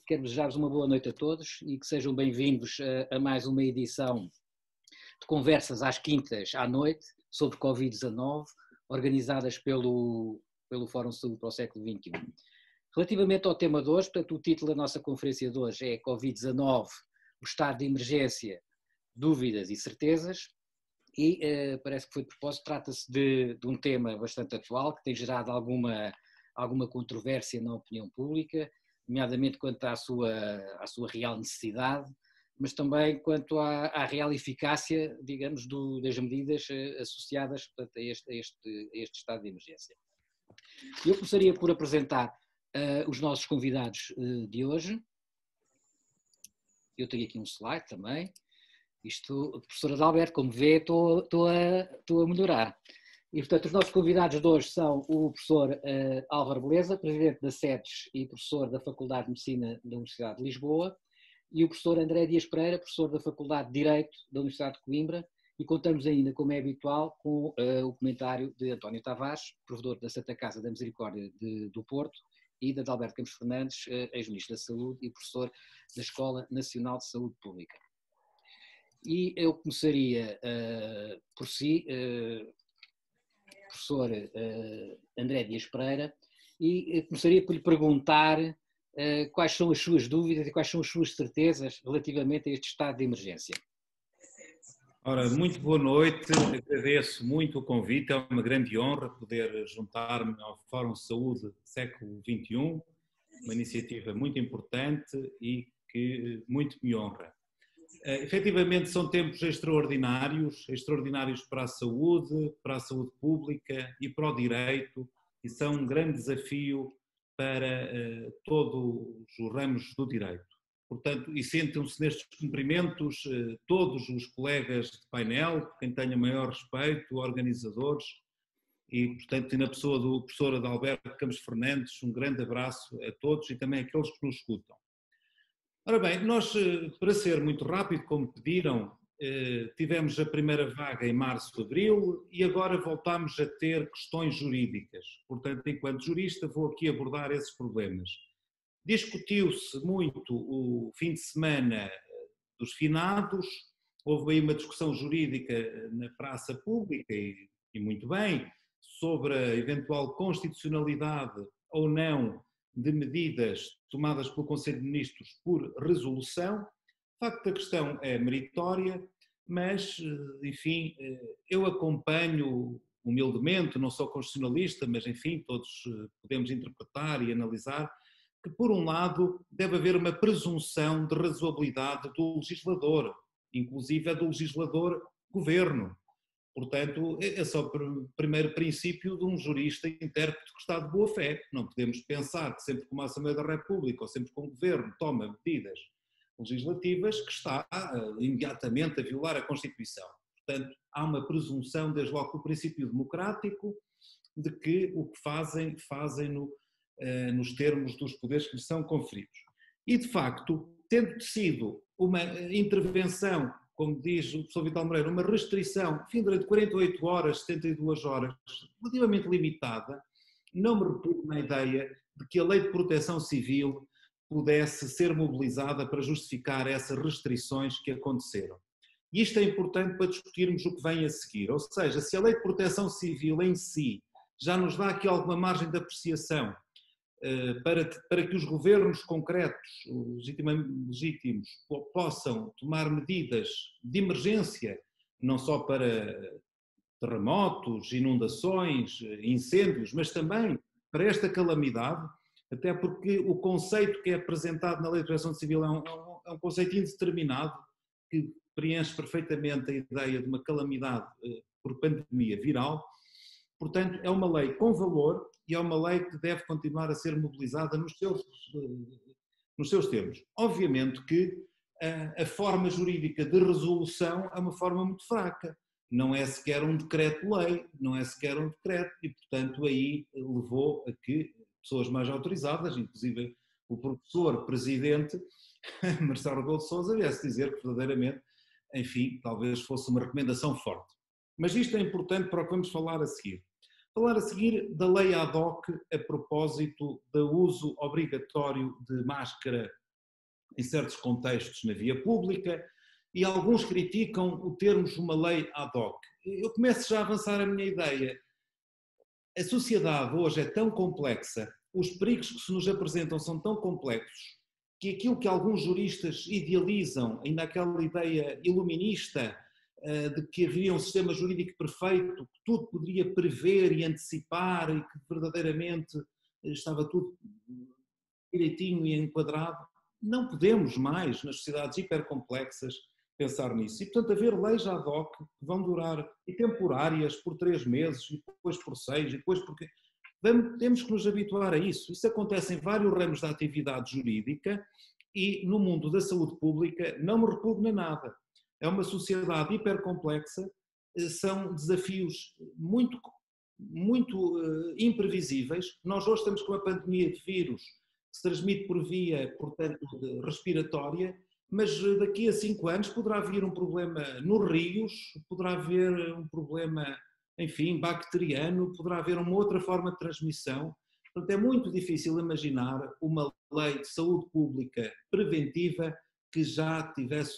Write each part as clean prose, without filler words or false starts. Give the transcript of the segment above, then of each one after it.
Quero desejar-vos uma boa noite a todos e que sejam bem-vindos a mais uma edição de conversas às quintas à noite sobre Covid-19, organizadas pelo Fórum de Saúde para o Século XXI. Relativamente ao tema de hoje, portanto, o título da nossa conferência de hoje é Covid-19, o estado de emergência, dúvidas e certezas, e parece que foi de propósito, trata-se de um tema bastante atual, que tem gerado alguma controvérsia na opinião pública, nomeadamente quanto à sua real necessidade, mas também quanto à real eficácia, digamos, das medidas associadas, portanto, a este estado de emergência. Eu começaria por apresentar os nossos convidados de hoje. Eu tenho aqui um slide também. Isto, professora Adalberto, como vê, estou a melhorar. E, portanto, os nossos convidados de hoje são o professor Álvaro Beleza, presidente da SEDES e professor da Faculdade de Medicina da Universidade de Lisboa, e o professor André Dias Pereira, professor da Faculdade de Direito da Universidade de Coimbra, e contamos ainda, como é habitual, com o comentário de António Tavares, provedor da Santa Casa da Misericórdia do Porto, e de Adalberto Campos Fernandes, ex-ministro da Saúde e professor da Escola Nacional de Saúde Pública. E eu começaria por si, professor André Dias Pereira, e começaria por lhe perguntar quais são as suas dúvidas e quais são as suas certezas relativamente a este estado de emergência. Ora, muito boa noite, agradeço muito o convite, é uma grande honra poder juntar-me ao Fórum de Saúde Século XXI, uma iniciativa muito importante e que muito me honra. Efetivamente são tempos extraordinários para a saúde pública e para o direito, e são um grande desafio para todos os ramos do direito. Portanto, e sentam-se nestes cumprimentos todos os colegas de painel, por quem tenha maior respeito, organizadores, e portanto na pessoa do professor Adalberto Campos Fernandes, um grande abraço a todos e também àqueles que nos escutam. Ora bem, nós, para ser muito rápido, como pediram, tivemos a primeira vaga em março, abril, e agora voltamos a ter questões jurídicas. Portanto, enquanto jurista, vou aqui abordar esses problemas. Discutiu-se muito o fim de semana dos finados, houve aí uma discussão jurídica na praça pública, e muito bem, sobre a eventual constitucionalidade ou não de medidas tomadas pelo Conselho de Ministros por resolução. De facto, a questão é meritória, mas, enfim, eu acompanho humildemente, não sou constitucionalista, mas, enfim, todos podemos interpretar e analisar que, por um lado, deve haver uma presunção de razoabilidade do legislador, inclusive é do legislador-governo. Portanto, esse é o primeiro princípio de um jurista intérprete que está de boa fé. Não podemos pensar que sempre que uma Assembleia da República ou sempre que um governo toma medidas legislativas que está imediatamente a violar a Constituição. Portanto, há uma presunção, desde logo o princípio democrático, de que o que fazem nos termos dos poderes que lhes são conferidos. E, de facto, tendo sido uma intervenção, como diz o professor Vital Moreira, uma restrição, enfim, durante 48 horas, 72 horas, relativamente limitada, não me reputo na ideia de que a Lei de Proteção Civil pudesse ser mobilizada para justificar essas restrições que aconteceram. E isto é importante para discutirmos o que vem a seguir, ou seja, se a Lei de Proteção Civil em si já nos dá aqui alguma margem de apreciação para que os governos concretos, legítimos, possam tomar medidas de emergência, não só para terremotos, inundações, incêndios, mas também para esta calamidade, até porque o conceito que é apresentado na Lei de Proteção Civil é um conceito indeterminado, que preenche perfeitamente a ideia de uma calamidade por pandemia viral. Portanto, é uma lei com valor e é uma lei que deve continuar a ser mobilizada nos seus termos. Obviamente que a forma jurídica de resolução é uma forma muito fraca. Não é sequer um decreto-lei, não é sequer um decreto e, portanto, aí levou a que pessoas mais autorizadas, inclusive o professor presidente, Marcelo Rebelo de Sousa, viesse dizer que verdadeiramente, enfim, talvez fosse uma recomendação forte. Mas isto é importante para o que vamos falar a seguir. falar a seguir da lei ad hoc a propósito do uso obrigatório de máscara em certos contextos na via pública, e alguns criticam o termos uma lei ad hoc. Eu começo já a avançar a minha ideia. A sociedade hoje é tão complexa, os perigos que se nos apresentam são tão complexos, que aquilo que alguns juristas idealizam, ainda aquela ideia iluminista de que haveria um sistema jurídico perfeito, que tudo poderia prever e antecipar e que verdadeiramente estava tudo direitinho e enquadrado, não podemos mais, nas sociedades hipercomplexas, pensar nisso. E, portanto, haver leis ad hoc que vão durar, e temporárias, por 3 meses, e depois por 6, e depois porque... Temos que nos habituar a isso. Isso acontece em vários ramos da atividade jurídica e no mundo da saúde pública não me repugna nada. É uma sociedade hipercomplexa, são desafios muito imprevisíveis. Nós hoje estamos com uma pandemia de vírus que se transmite por via, portanto, respiratória, mas daqui a 5 anos poderá haver um problema nos rios, poderá haver um problema, enfim, bacteriano, poderá haver uma outra forma de transmissão. Portanto, é muito difícil imaginar uma lei de saúde pública preventiva que já tivesse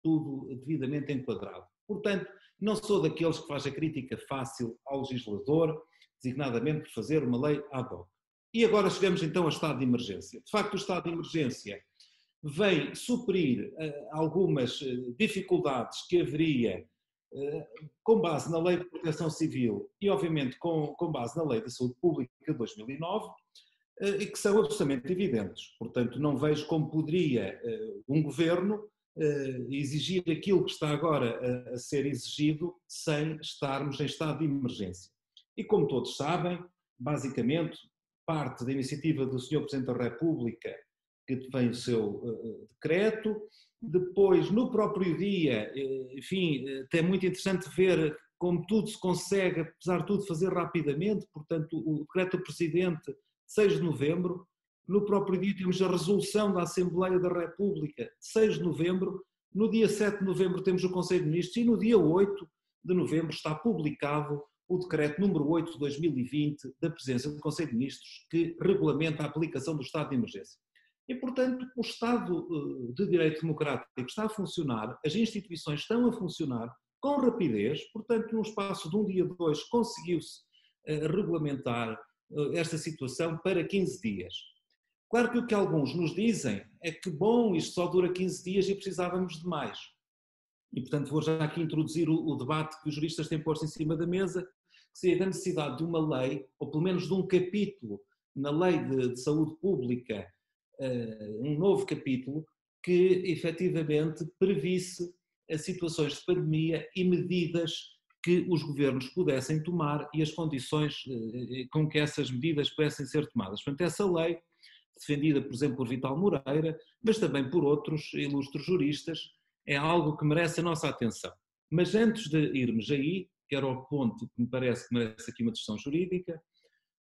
tudo devidamente enquadrado. Portanto, não sou daqueles que faz a crítica fácil ao legislador, designadamente por fazer uma lei ad hoc. E agora chegamos então ao estado de emergência. De facto, o estado de emergência vem suprir algumas dificuldades que haveria com base na Lei de Proteção Civil e, obviamente, com base na Lei da Saúde Pública de 2009, e que são absolutamente evidentes. Portanto, não vejo como poderia um governo exigir aquilo que está agora a ser exigido sem estarmos em estado de emergência. E como todos sabem, basicamente, parte da iniciativa do Sr. Presidente da República, que tem o seu decreto. Depois, no próprio dia, enfim, é muito interessante ver como tudo se consegue, apesar de tudo, fazer rapidamente. Portanto, o decreto do Presidente, 6 de novembro, no próprio dia temos a resolução da Assembleia da República, 6 de novembro, no dia 7 de novembro temos o Conselho de Ministros e no dia 8 de novembro está publicado o decreto número 8 de 2020 da Presidência do Conselho de Ministros, que regulamenta a aplicação do estado de emergência. E, portanto, o Estado de Direito Democrático está a funcionar, as instituições estão a funcionar com rapidez, portanto, num espaço de um dia ou 2 conseguiu-se regulamentar esta situação para 15 dias. Claro que o que alguns nos dizem é que, bom, isto só dura 15 dias e precisávamos de mais. E, portanto, vou já aqui introduzir o debate que os juristas têm posto em cima da mesa, que seria da necessidade de uma lei, ou pelo menos de um capítulo na Lei de Saúde Pública, um novo capítulo que efetivamente previsse as situações de pandemia e medidas que os governos pudessem tomar e as condições com que essas medidas pudessem ser tomadas. Portanto, essa lei, defendida, por exemplo, por Vital Moreira, mas também por outros ilustres juristas, é algo que merece a nossa atenção. Mas antes de irmos aí, que era o ponto que me parece que merece aqui uma discussão jurídica,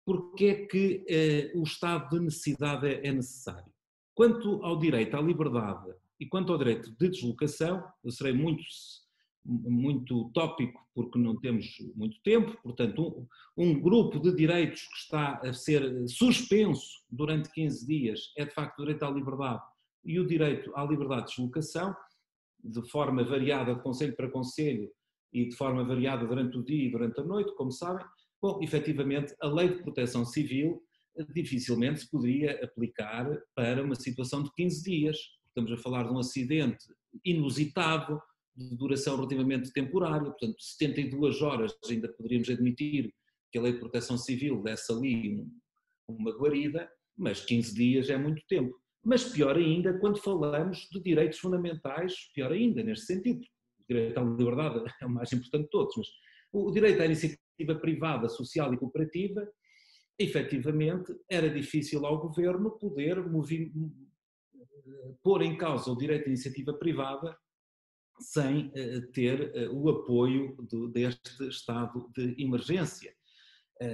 porque é que o estado de necessidade é necessário. Quanto ao direito à liberdade e quanto ao direito de deslocação, eu serei muito tópico porque não temos muito tempo, portanto um grupo de direitos que está a ser suspenso durante 15 dias é de facto o direito à liberdade e o direito à liberdade de deslocação, de forma variada de concelho para concelho e de forma variada durante o dia e durante a noite, como sabem. Bom, efetivamente, a Lei de Proteção Civil dificilmente se poderia aplicar para uma situação de 15 dias. Estamos a falar de um acidente inusitado, de duração relativamente temporária, portanto 72 horas ainda poderíamos admitir que a Lei de Proteção Civil desse ali uma guarida, mas 15 dias é muito tempo. Mas pior ainda quando falamos de direitos fundamentais, pior ainda neste sentido. O direito à liberdade é o mais importante de todos, mas o direito à iniciativa privada, social e cooperativa, efetivamente era difícil ao governo poder pôr em causa o direito à iniciativa privada sem ter o apoio deste estado de emergência.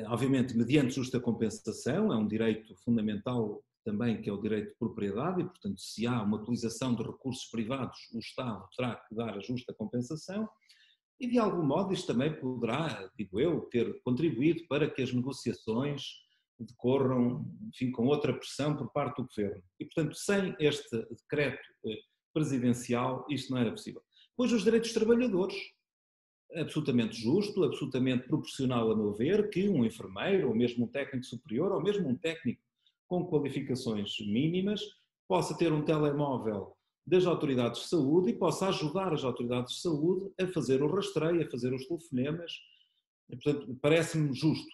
Obviamente, mediante justa compensação, é um direito fundamental também, que é o direito de propriedade, e, portanto, se há uma utilização de recursos privados, o Estado terá que dar a justa compensação, E de algum modo isto também poderá, digo eu, ter contribuído para que as negociações decorram, enfim, com outra pressão por parte do governo. E, portanto, sem este decreto presidencial, isto não era possível. Pois os direitos dos trabalhadores, absolutamente justo, absolutamente proporcional a meu ver, que um enfermeiro, ou mesmo um técnico superior, ou mesmo um técnico com qualificações mínimas, possa ter um telemóvel das autoridades de saúde e possa ajudar as autoridades de saúde a fazer o rastreio, a fazer os telefonemas. Portanto, parece-me justo,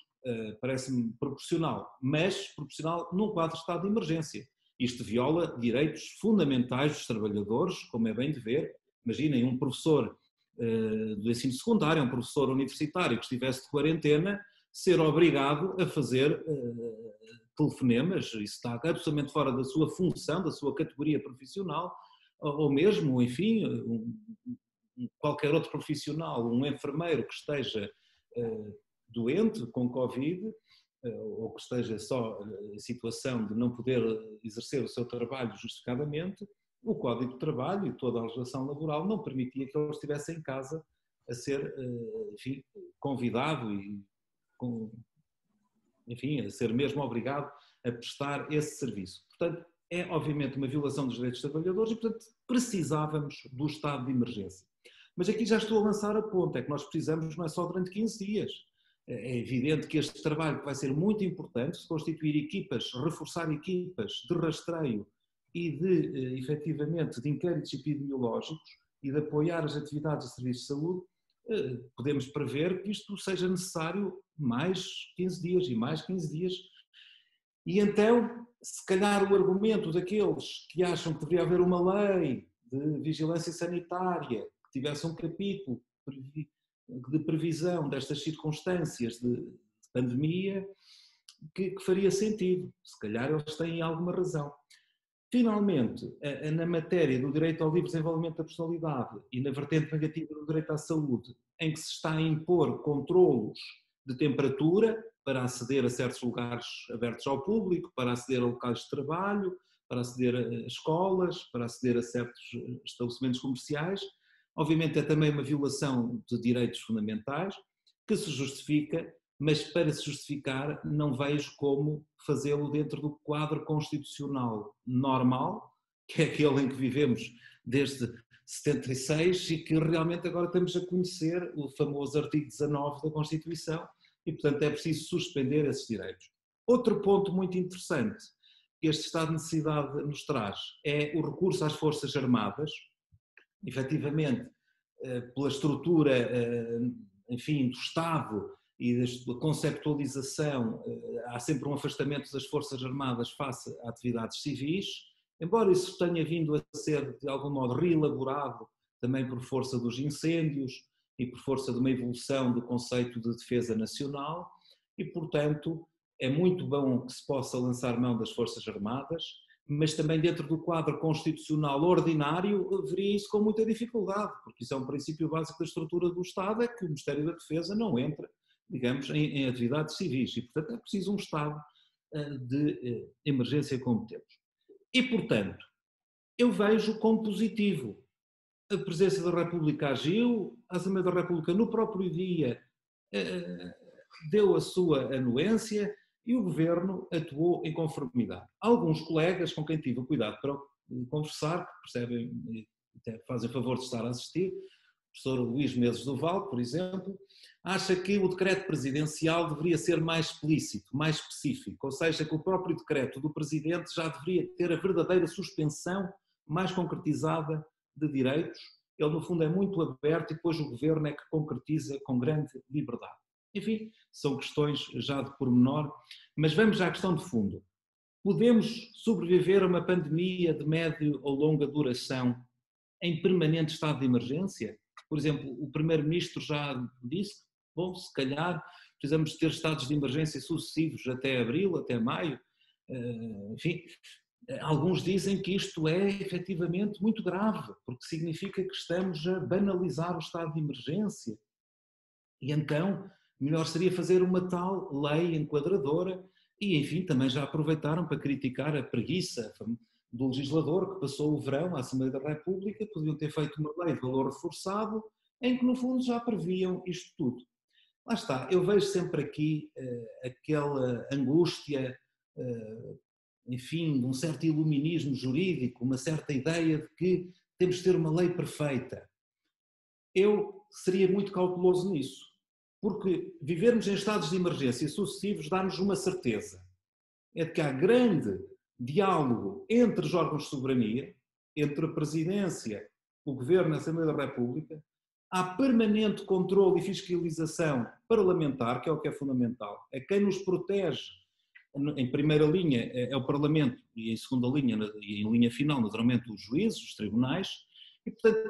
parece-me proporcional, mas proporcional num quadro de estado de emergência. Isto viola direitos fundamentais dos trabalhadores, como é bem de ver. Imaginem um professor do ensino secundário, um professor universitário que estivesse de quarentena, ser obrigado a fazer telefonemas, isso está absolutamente fora da sua função, da sua categoria profissional, ou mesmo, enfim, qualquer outro profissional, um enfermeiro que esteja doente com Covid, ou que esteja só em situação de não poder exercer o seu trabalho justificadamente, o Código de Trabalho e toda a legislação laboral não permitia que ele estivesse em casa a ser, enfim, convidado e, enfim, a ser mesmo obrigado a prestar esse serviço. Portanto, é obviamente uma violação dos direitos dos trabalhadores e, portanto, precisávamos do estado de emergência. Mas aqui já estou a lançar a ponta, é que nós precisamos não é só durante 15 dias. É evidente que este trabalho vai ser muito importante, se constituir equipas, reforçar equipas de rastreio e de, efetivamente, de inquéritos epidemiológicos e de apoiar as atividades de serviços de saúde, podemos prever que isto seja necessário mais 15 dias e mais 15 dias. E então, se calhar o argumento daqueles que acham que deveria haver uma lei de vigilância sanitária, que tivesse um capítulo de previsão destas circunstâncias de pandemia, que faria sentido. Se calhar eles têm alguma razão. Finalmente, na matéria do direito ao livre desenvolvimento da personalidade e na vertente negativa do direito à saúde, em que se está a impor controlos de temperatura para aceder a certos lugares abertos ao público, para aceder a locais de trabalho, para aceder a escolas, para aceder a certos estabelecimentos comerciais, obviamente é também uma violação de direitos fundamentais que se justifica, mas para se justificar não vejo como fazê-lo dentro do quadro constitucional normal, que é aquele em que vivemos desde 76 e que realmente agora estamos a conhecer o famoso artigo 19 da Constituição e, portanto, é preciso suspender esses direitos. Outro ponto muito interessante que este estado de necessidade nos traz é o recurso às Forças Armadas. Efetivamente, pela estrutura, enfim, do Estado e da conceptualização, há sempre um afastamento das Forças Armadas face a atividades civis, embora isso tenha vindo a ser, de algum modo, reelaborado também por força dos incêndios e por força de uma evolução do conceito de defesa nacional, e, portanto, é muito bom que se possa lançar mão das Forças Armadas, mas também dentro do quadro constitucional ordinário veria isso com muita dificuldade, porque isso é um princípio básico da estrutura do Estado, é que o Ministério da Defesa não entra, digamos, em atividades civis, e, portanto, é preciso um estado de emergência como temos. E, portanto, eu vejo como positivo. A Presidência da República agiu, a Assembleia da República no próprio dia deu a sua anuência e o Governo atuou em conformidade. Alguns colegas com quem tive o cuidado para conversar, que percebem, até fazem favor de estar a assistir, o professor Luís Meses do Val, por exemplo, acha que o decreto presidencial deveria ser mais explícito, mais específico, ou seja, que o próprio decreto do Presidente já deveria ter a verdadeira suspensão mais concretizada de direitos. Ele, no fundo, é muito aberto e depois o Governo é que concretiza com grande liberdade. Enfim, são questões já de pormenor, mas vamos à questão de fundo. Podemos sobreviver a uma pandemia de médio ou longa duração em permanente estado de emergência? Por exemplo, o Primeiro-Ministro já disse, bom, se calhar precisamos ter estados de emergência sucessivos até abril, até maio, enfim, alguns dizem que isto é efetivamente muito grave, porque significa que estamos a banalizar o estado de emergência. E então, melhor seria fazer uma tal lei enquadradora e, enfim, também já aproveitaram para criticar a preguiça do legislador que passou o verão à Assembleia da República, podiam ter feito uma lei de valor reforçado em que no fundo já previam isto tudo. Lá está, eu vejo sempre aqui aquela angústia, enfim, de um certo iluminismo jurídico, uma certa ideia de que temos de ter uma lei perfeita. Eu seria muito cauteloso nisso, porque vivermos em estados de emergência sucessivos dá-nos uma certeza, é de que há grande diálogo entre os órgãos de soberania, entre a Presidência, o Governo e a Assembleia da República, há permanente controle e fiscalização parlamentar, que é o que é fundamental, é quem nos protege. Em primeira linha é o Parlamento e em segunda linha e em linha final, naturalmente, os juízes, os tribunais, e portanto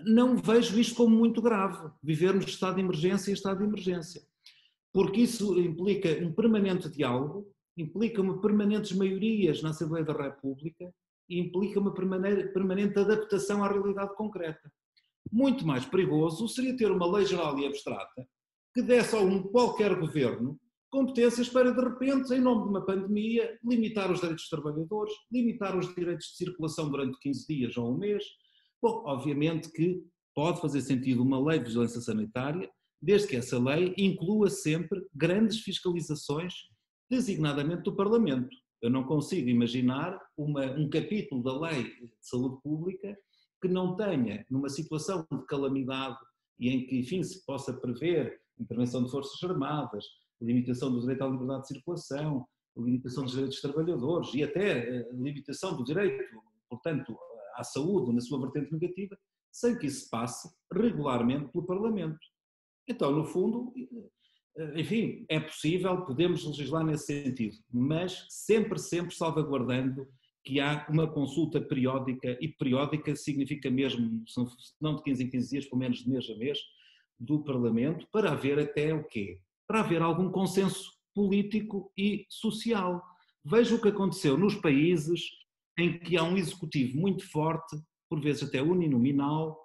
não vejo isto como muito grave, vivermos de estado de emergência e estado de emergência, porque isso implica um permanente diálogo, implica uma permanentes maiorias na Assembleia da República e implica uma permanente adaptação à realidade concreta. Muito mais perigoso seria ter uma lei geral e abstrata que desse a qualquer governo competências para, de repente, em nome de uma pandemia, limitar os direitos dos trabalhadores, limitar os direitos de circulação durante 15 dias ou um mês. Bom, obviamente que pode fazer sentido uma lei de vigilância sanitária, desde que essa lei inclua sempre grandes fiscalizações, designadamente do Parlamento. Eu não consigo imaginar um capítulo da Lei de Saúde Pública que não tenha, numa situação de calamidade e em que, enfim, se possa prever intervenção de forças armadas, limitação do direito à liberdade de circulação, limitação dos direitos dos trabalhadores e até limitação do direito, portanto, à saúde na sua vertente negativa, sem que isso passe regularmente pelo Parlamento. Então, no fundo, enfim, é possível, podemos legislar nesse sentido, mas sempre salvaguardando que há uma consulta periódica, e periódica significa mesmo, se não de 15 em 15 dias, pelo menos de mês a mês, do Parlamento, para haver até o quê? Para haver algum consenso político e social. Veja o que aconteceu nos países em que há um executivo muito forte, por vezes até uninominal,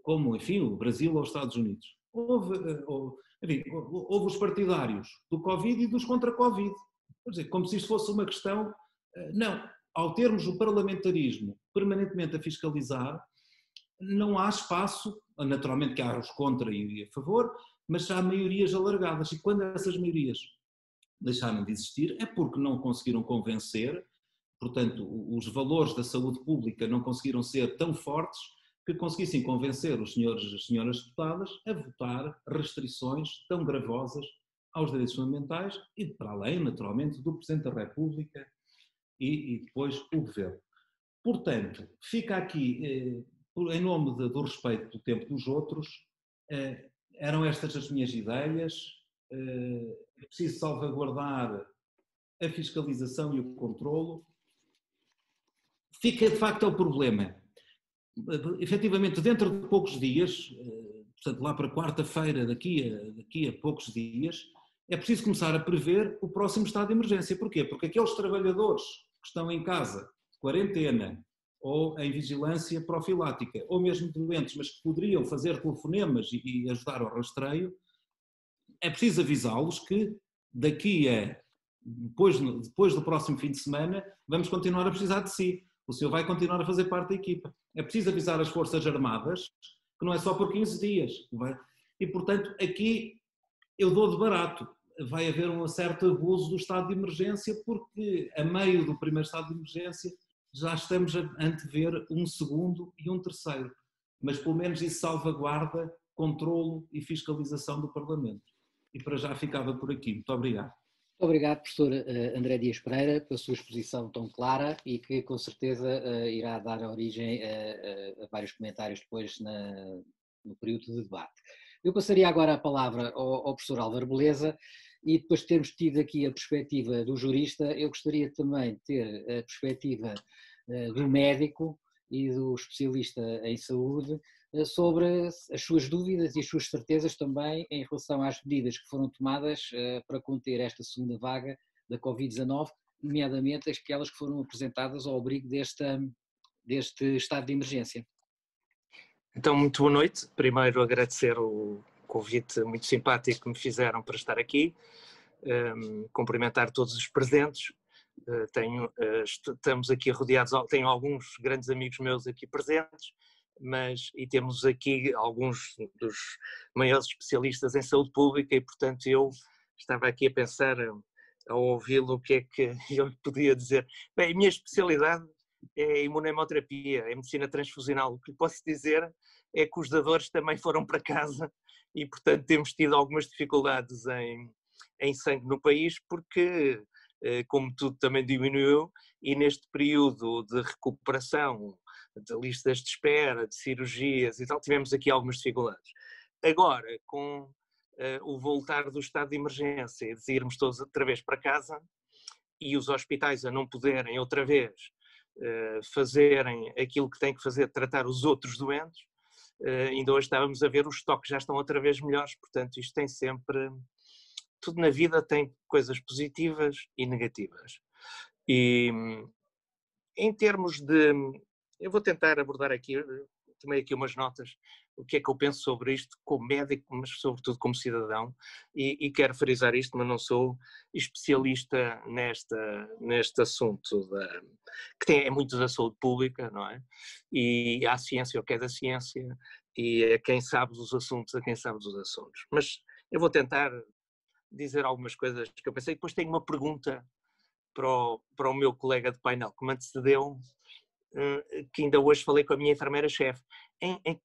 como, enfim, o Brasil ou os Estados Unidos. Houve os partidários do Covid e dos contra-Covid. Quer dizer, como se isto fosse uma questão. Não, ao termos o parlamentarismo permanentemente a fiscalizar, não há espaço, naturalmente que há os contra e a favor, mas há maiorias alargadas. E quando essas maiorias deixarem de existir, é porque não conseguiram convencer, portanto, os valores da saúde pública não conseguiram ser tão fortes que conseguissem convencer os senhores e as senhoras deputadas a votar restrições tão gravosas aos direitos fundamentais e, para além, naturalmente, do Presidente da República e depois o Governo. Portanto, fica aqui, em nome do respeito do tempo dos outros, eram estas as minhas ideias. É preciso salvaguardar a fiscalização e o controlo. Fica, de facto, o problema. Efetivamente, dentro de poucos dias, portanto, lá para quarta-feira, daqui a poucos dias, é preciso começar a prever o próximo estado de emergência. Porquê? Porque aqueles trabalhadores que estão em casa, de quarentena, ou em vigilância profilática, ou mesmo doentes, mas que poderiam fazer telefonemas e ajudar ao rastreio, é preciso avisá-los que depois do próximo fim de semana, vamos continuar a precisar de si. O senhor vai continuar a fazer parte da equipa. É preciso avisar as Forças Armadas, que não é só por 15 dias. E, portanto, aqui eu dou de barato. Vai haver um certo abuso do estado de emergência, porque a meio do primeiro estado de emergência já estamos a antever um segundo e um terceiro. Mas pelo menos isso salvaguarda controlo e fiscalização do Parlamento. E para já ficava por aqui. Muito obrigado. Muito obrigado, professor André Dias Pereira, pela sua exposição tão clara e que com certeza irá dar origem a vários comentários depois no período de debate. Eu passaria agora a palavra ao professor Álvaro Beleza e depois de termos tido aqui a perspectiva do jurista, eu gostaria também de ter a perspectiva do médico e do especialista em saúde sobre as suas dúvidas e as suas certezas também em relação às medidas que foram tomadas para conter esta segunda vaga da Covid-19, nomeadamente aquelas que foram apresentadas ao abrigo deste estado de emergência. Então, muito boa noite. Primeiro, agradecer o convite muito simpático que me fizeram para estar aqui. Cumprimentar todos os presentes. Estamos aqui rodeados, tenho alguns grandes amigos meus aqui presentes e temos aqui alguns dos maiores especialistas em saúde pública e, portanto, eu estava aqui a pensar, ao ouvi-lo, o que é que eu lhe podia dizer. Bem, a minha especialidade é imunohemoterapia, é medicina transfusional. O que lhe posso dizer é que os dadores também foram para casa e, portanto, temos tido algumas dificuldades em sangue no país, porque, como tudo também diminuiu, e neste período de recuperação, de listas de espera, de cirurgias e tal, tivemos aqui algumas dificuldades. Agora, com o voltar do estado de emergência e de irmos todos outra vez para casa e os hospitais a não poderem outra vez fazerem aquilo que têm que fazer, tratar os outros doentes, ainda hoje estávamos a ver os estoques já estão outra vez melhores, portanto isto tem sempre, tudo na vida tem coisas positivas e negativas. E em termos de, eu vou tentar abordar aqui, tomei aqui umas notas, o que é que eu penso sobre isto como médico, mas sobretudo como cidadão, e quero frisar isto, mas não sou especialista neste assunto, que é muito da saúde pública, não é? E há ciência o que é da ciência, e é quem sabe dos assuntos a quem sabe dos assuntos. Mas eu vou tentar dizer algumas coisas que eu pensei, depois tenho uma pergunta para o meu colega de painel que me antecedeu, que ainda hoje falei com a minha enfermeira-chefe,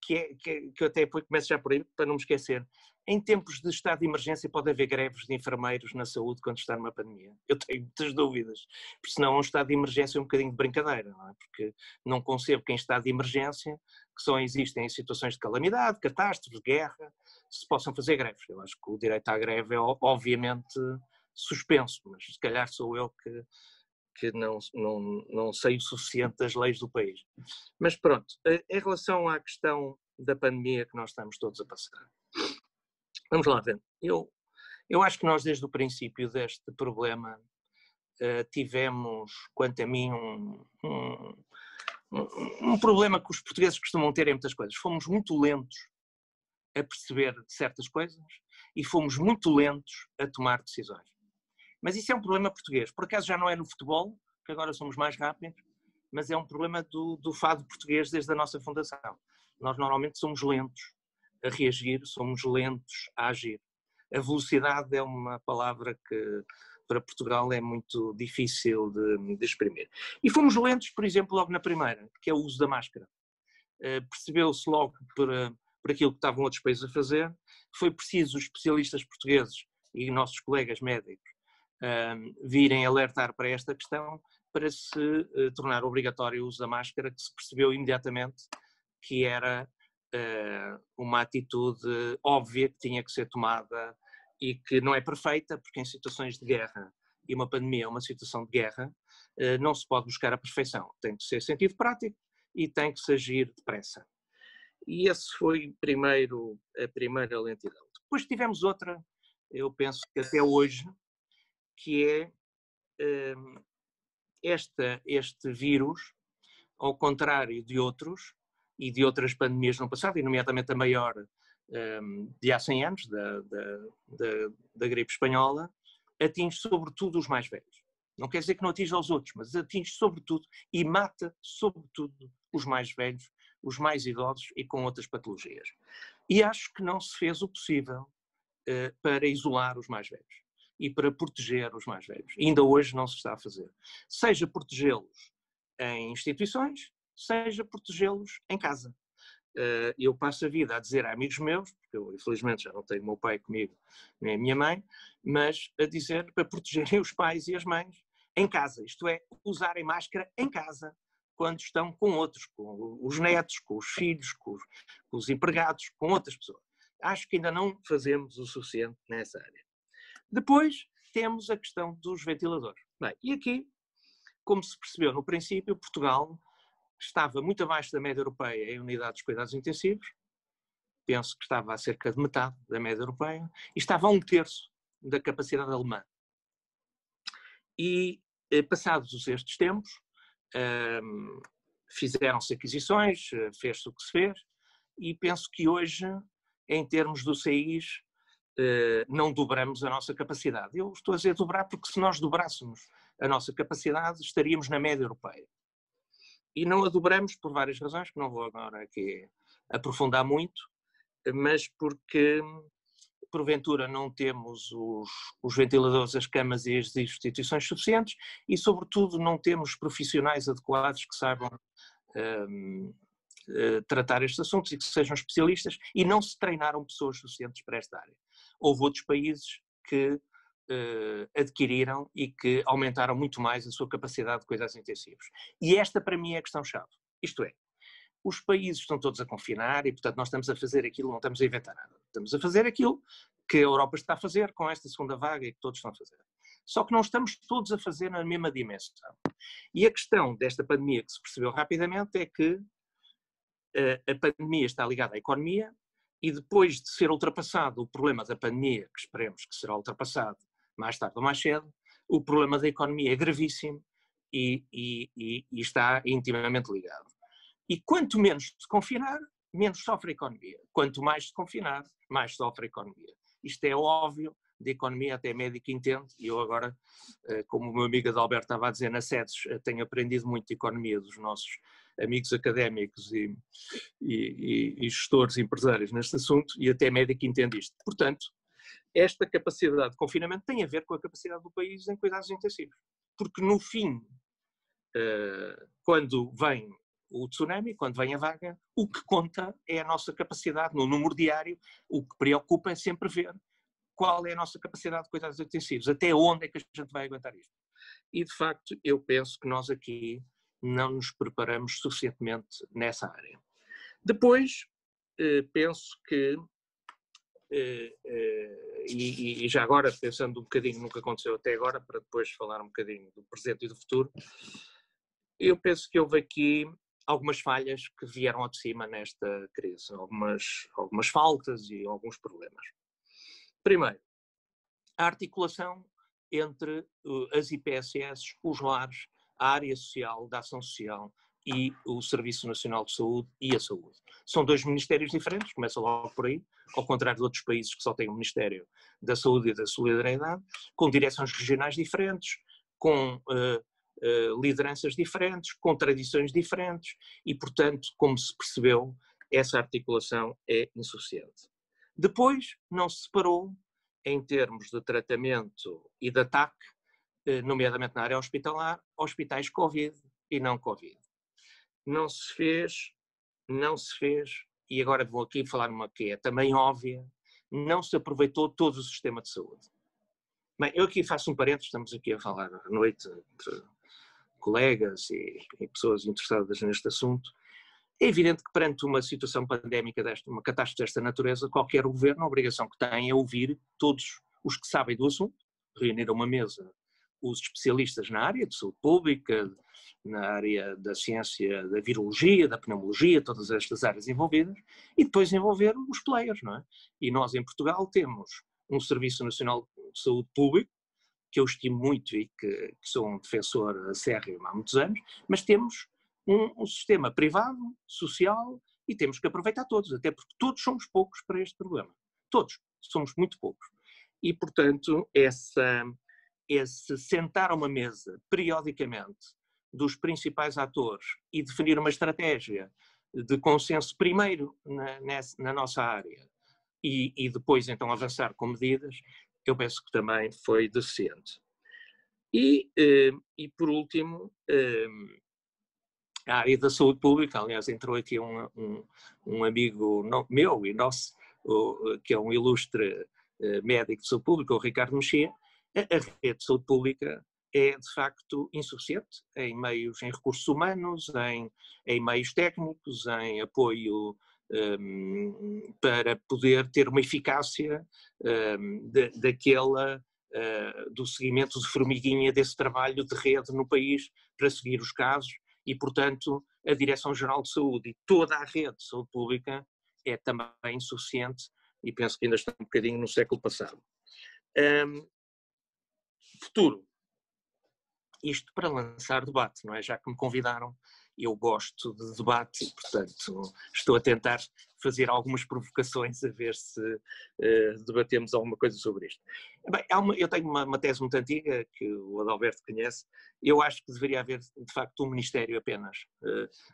que eu até depois começo já por aí, para não me esquecer. Em tempos de estado de emergência pode haver greves de enfermeiros na saúde quando está numa pandemia? Eu tenho muitas dúvidas, porque senão um estado de emergência é um bocadinho de brincadeira, não é? Porque não concebo que em estado de emergência, que só existem em situações de calamidade, catástrofes, guerra, se possam fazer greves. Eu acho que o direito à greve é obviamente suspenso, mas se calhar sou eu que não sei o suficiente das leis do país. Mas pronto, em relação à questão da pandemia que nós estamos todos a passar, vamos lá ver. Eu acho que nós desde o princípio deste problema tivemos, quanto a mim, um problema que os portugueses costumam ter em muitas coisas. Fomos muito lentos a perceber certas coisas e fomos muito lentos a tomar decisões. Mas isso é um problema português. Por acaso já não é no futebol, que agora somos mais rápidos, mas é um problema do fado português desde a nossa fundação. Nós normalmente somos lentos a reagir, somos lentos a agir. A velocidade é uma palavra que para Portugal é muito difícil de exprimir. E fomos lentos, por exemplo, logo na primeira, que é o uso da máscara. Percebeu-se logo por aquilo que estavam outros países a fazer, foi preciso os especialistas portugueses e nossos colegas médicos virem alertar para esta questão para se tornar obrigatório o uso da máscara, que se percebeu imediatamente que era uma atitude óbvia que tinha que ser tomada e que não é perfeita, porque em situações de guerra, e uma pandemia é uma situação de guerra, não se pode buscar a perfeição. Tem que ser sentido prático e tem que se agir depressa. E esse foi a primeira lentidão. Depois tivemos outra, eu penso que até hoje, que é este vírus, ao contrário de outros e de outras pandemias no passado, e nomeadamente a maior de há 100 anos, da gripe espanhola, atinge sobretudo os mais velhos. Não quer dizer que não atinja os outros, mas atinge sobretudo e mata sobretudo os mais velhos, os mais idosos e com outras patologias. E acho que não se fez o possível para isolar os mais velhos e para proteger os mais velhos. Ainda hoje não se está a fazer. Seja protegê-los em instituições, seja protegê-los em casa. Eu passo a vida a dizer a amigos meus, porque eu infelizmente já não tenho o meu pai comigo, nem a minha mãe, mas a dizer para protegerem os pais e as mães em casa, isto é, usarem máscara em casa, quando estão com outros, com os netos, com os filhos, com os empregados, com outras pessoas. Acho que ainda não fazemos o suficiente nessa área. Depois temos a questão dos ventiladores. Bem, e aqui, como se percebeu no princípio, Portugal estava muito abaixo da média europeia em unidades de cuidados intensivos, penso que estava a cerca de metade da média europeia, e estava a 1/3 da capacidade alemã. E, passados estes tempos, fizeram-se aquisições, fez-se o que se fez, e penso que hoje, em termos do CIs, não dobramos a nossa capacidade. Eu estou a dizer dobrar porque se nós dobrássemos a nossa capacidade, estaríamos na média europeia. E não a dobramos por várias razões, que não vou agora aqui aprofundar muito, mas porque porventura não temos os ventiladores, as camas e as instituições suficientes e, sobretudo, não temos profissionais adequados que saibam tratar estes assuntos e que sejam especialistas, e não se treinaram pessoas suficientes para esta área. Houve outros países que adquiriram e que aumentaram muito mais a sua capacidade de cuidados intensivos. E esta, para mim, é a questão-chave. Isto é, os países estão todos a confinar e, portanto, nós estamos a fazer aquilo, não estamos a inventar nada. Estamos a fazer aquilo que a Europa está a fazer com esta segunda vaga e que todos estão a fazer. Só que não estamos todos a fazer na mesma dimensão. E a questão desta pandemia que se percebeu rapidamente é que a pandemia está ligada à economia e depois de ser ultrapassado o problema da pandemia, que esperemos que será ultrapassado mais tarde ou mais cedo, o problema da economia é gravíssimo e está intimamente ligado. E quanto menos se confinar, menos sofre a economia. Quanto mais se confinar, mais sofre a economia. Isto é óbvio, de economia até médico entende, e eu agora, como o meu amigo Adalberto estava a dizer na SEDES, tenho aprendido muito de economia dos nossos amigos académicos e gestores empresários neste assunto, e até médico entende isto. Portanto, esta capacidade de confinamento tem a ver com a capacidade do país em cuidados intensivos. Porque no fim, quando vem o tsunami, quando vem a vaga, o que conta é a nossa capacidade no número diário, o que preocupa é sempre ver qual é a nossa capacidade de cuidados intensivos, até onde é que a gente vai aguentar isto. E de facto eu penso que nós aqui não nos preparamos suficientemente nessa área. Depois, penso que, e já agora pensando um bocadinho no que aconteceu até agora, para depois falar um bocadinho do presente e do futuro, eu penso que houve aqui algumas falhas que vieram ao de cima nesta crise, algumas faltas e alguns problemas. Primeiro, a articulação entre as IPSS, os lares, a área social, da ação social e o Serviço Nacional de Saúde e a saúde. São dois ministérios diferentes, começa logo por aí, ao contrário de outros países que só têm o Ministério da Saúde e da Solidariedade, com direções regionais diferentes, com lideranças diferentes, com tradições diferentes e, portanto, como se percebeu, essa articulação é insuficiente. Depois, não se separou em termos de tratamento e de ataque, nomeadamente na área hospitalar, hospitais Covid e não Covid. Não se fez, e agora vou aqui falar uma que é também óbvia, não se aproveitou todo o sistema de saúde. Bem, eu aqui faço um parênteses, estamos aqui a falar à noite entre colegas e pessoas interessadas neste assunto. É evidente que perante uma situação pandémica desta, uma catástrofe desta natureza, qualquer governo, a obrigação que tem é ouvir todos os que sabem do assunto, reunir a uma mesa os especialistas na área de saúde pública, na área da ciência da virologia, da pneumologia, todas estas áreas envolvidas, e depois envolver os players, não é? E nós em Portugal temos um Serviço Nacional de Saúde Público, que eu estimo muito e que sou um defensor acérrimo há muitos anos, mas temos um sistema privado, social, e temos que aproveitar todos, até porque todos somos poucos para este problema. Todos somos muito poucos. E, portanto, esse sentar a uma mesa, periodicamente, dos principais atores e definir uma estratégia de consenso primeiro na nossa área e depois, então, avançar com medidas, eu penso que também foi deficiente. E por último, a área da saúde pública, aliás, entrou aqui um amigo meu e nosso, que é um ilustre médico de saúde pública, o Ricardo Mexia. A rede de saúde pública é, de facto, insuficiente em recursos humanos, em meios técnicos, em apoio para poder ter uma eficácia do seguimento de formiguinha desse trabalho de rede no país para seguir os casos e, portanto, a Direção-Geral de Saúde e toda a rede de saúde pública é também insuficiente e penso que ainda está um bocadinho no século passado. Futuro. Isto para lançar debate, não é? Já que me convidaram eu gosto de debate, portanto estou a tentar fazer algumas provocações a ver se debatemos alguma coisa sobre isto. Bem, eu tenho uma tese muito antiga, que o Adalberto conhece. Eu acho que deveria haver, de facto, um ministério apenas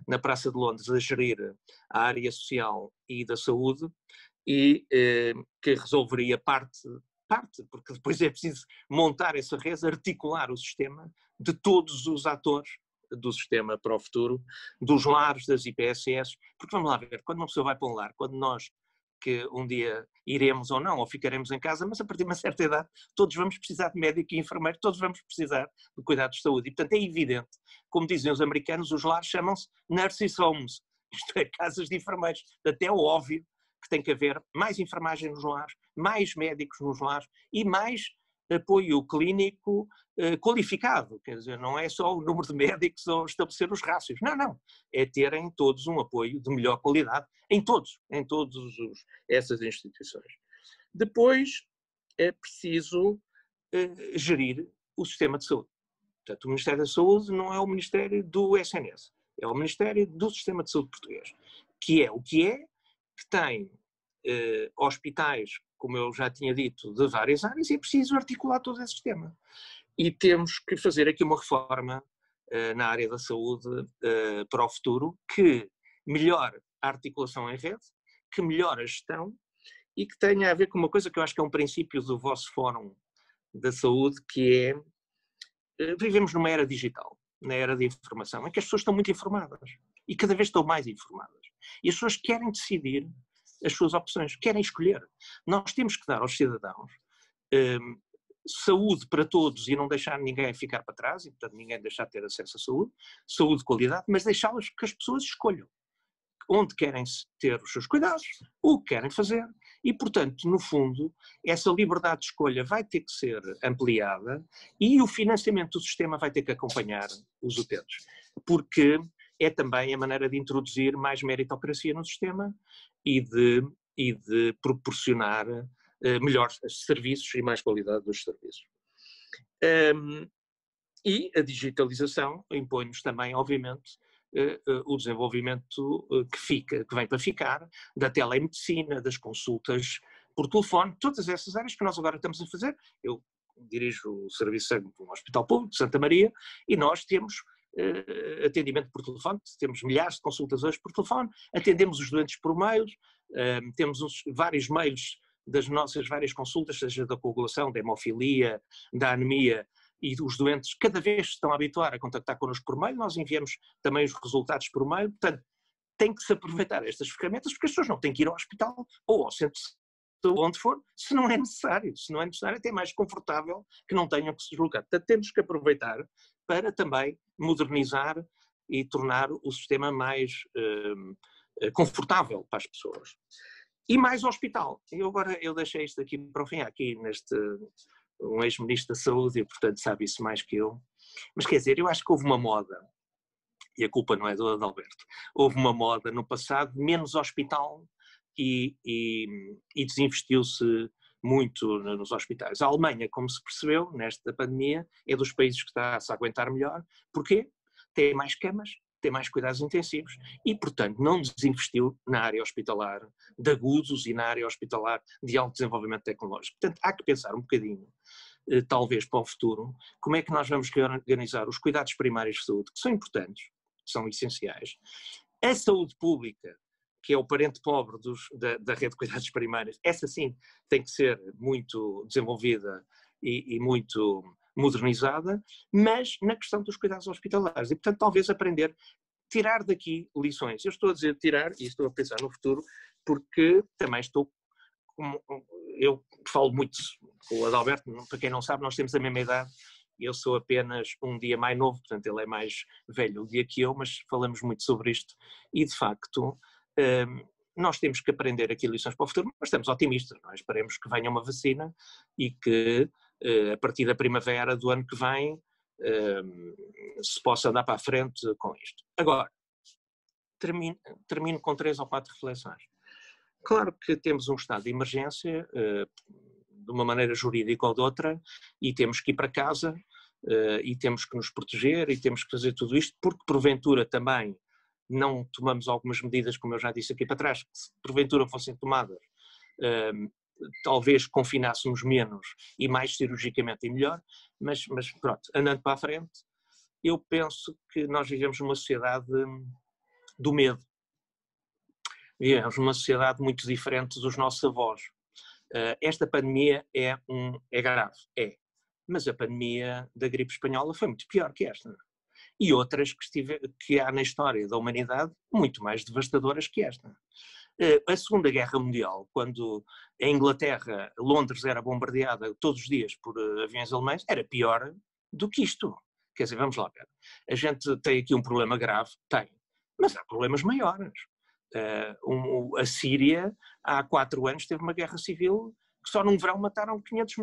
na Praça de Londres a gerir a área social e da saúde, e que resolveria parte, porque depois é preciso montar essa rede, articular o sistema de todos os atores do sistema para o futuro, dos lares, das IPSS, porque vamos lá ver, quando uma pessoa vai para um lar, quando nós que um dia iremos ou não, ou ficaremos em casa, mas a partir de uma certa idade todos vamos precisar de médico e enfermeiro, todos vamos precisar de cuidados de saúde, e portanto é evidente, como dizem os americanos, os lares chamam-se nurses homes, isto é, casas de enfermeiros, até é óbvio que tem que haver mais enfermagem nos lares, mais médicos nos lares e mais apoio clínico qualificado, quer dizer, não é só o número de médicos ou estabelecer os rácios, não, é terem todos um apoio de melhor qualidade em todas essas instituições. Depois é preciso gerir o sistema de saúde. Portanto, o Ministério da Saúde não é o Ministério do SNS, é o Ministério do Sistema de Saúde português, que é o que é, que tem hospitais, como eu já tinha dito, de várias áreas, e é preciso articular todo esse sistema. E temos que fazer aqui uma reforma na área da saúde para o futuro, que melhore a articulação em rede, que melhore a gestão e que tenha a ver com uma coisa que eu acho que é um princípio do vosso Fórum da Saúde, que é, vivemos numa era digital, na era da informação, em que as pessoas estão muito informadas e cada vez estão mais informadas. E as pessoas querem decidir as suas opções, querem escolher. Nós temos que dar aos cidadãos saúde para todos e não deixar ninguém ficar para trás, e portanto ninguém deixar de ter acesso à saúde de qualidade, mas deixá-las que as pessoas escolham onde querem ter os seus cuidados, o que querem fazer, e portanto, no fundo, essa liberdade de escolha vai ter que ser ampliada e o financiamento do sistema vai ter que acompanhar os utentes, porque é também a maneira de introduzir mais meritocracia no sistema e de proporcionar melhores serviços e mais qualidade dos serviços. E a digitalização impõe-nos também, obviamente, o desenvolvimento que vem para ficar, da telemedicina, das consultas por telefone, todas essas áreas que nós agora estamos a fazer. Eu dirijo o serviço de um hospital público de Santa Maria e nós temos atendimento por telefone, temos milhares de consultas hoje por telefone, atendemos os doentes por mails, temos vários mails das nossas várias consultas, seja da coagulação, da hemofilia, da anemia, e os doentes cada vez se estão a habituar a contactar connosco por mail, nós enviamos também os resultados por mail, portanto tem que se aproveitar estas ferramentas porque as pessoas não têm que ir ao hospital ou ao centro de saúde, onde for, se não é necessário, é até mais confortável que não tenham que se deslocar. Portanto temos que aproveitar para também modernizar e tornar o sistema mais confortável para as pessoas. E mais hospital. Eu deixei isto aqui para o fim, aqui um ex-ministro da Saúde, e portanto sabe isso mais que eu. Mas quer dizer, eu acho que houve uma moda, e a culpa não é do Adalberto, houve uma moda no passado, menos hospital e desinvestiu-se muito nos hospitais. A Alemanha, como se percebeu nesta pandemia, é dos países que está a se aguentar melhor. Porquê? Tem mais camas, tem mais cuidados intensivos e, portanto, não desinvestiu na área hospitalar de agudos e na área hospitalar de alto desenvolvimento tecnológico. Portanto, há que pensar um bocadinho, talvez para o futuro, como é que nós vamos reorganizar os cuidados primários de saúde, que são importantes, que são essenciais, a saúde pública, que é o parente pobre da rede de cuidados primários, essa sim tem que ser muito desenvolvida e muito modernizada, mas na questão dos cuidados hospitalares. E, portanto, talvez aprender, tirar daqui lições. Eu estou a dizer tirar e estou a pensar no futuro porque também eu falo muito com o Adalberto, para quem não sabe, nós temos a mesma idade, eu sou apenas um dia mais novo, portanto ele é mais velho o dia que eu, mas falamos muito sobre isto e, de facto, nós temos que aprender aqui lições para o futuro, mas estamos otimistas, não é? Esperemos que venha uma vacina e que a partir da primavera do ano que vem se possa andar para a frente com isto. Agora, termino com 3 ou 4 reflexões. Claro que temos um estado de emergência, de uma maneira jurídica ou de outra, e temos que ir para casa e temos que nos proteger e temos que fazer tudo isto, porque porventura também não tomamos algumas medidas, como eu já disse aqui para trás, que se porventura fossem tomadas, talvez confinássemos menos e mais cirurgicamente e melhor, mas pronto, andando para a frente, eu penso que nós vivemos numa sociedade do medo. Vivemos numa sociedade muito diferente dos nossos avós. Esta pandemia é grave, mas a pandemia da gripe espanhola foi muito pior que esta. E outras que há na história da humanidade muito mais devastadoras que esta. A Segunda Guerra Mundial, quando a Inglaterra, Londres era bombardeada todos os dias por aviões alemães, era pior do que isto. Quer dizer, vamos lá ver. A gente tem aqui um problema grave, mas há problemas maiores. A Síria, há 4 anos, teve uma guerra civil que só num verão mataram 500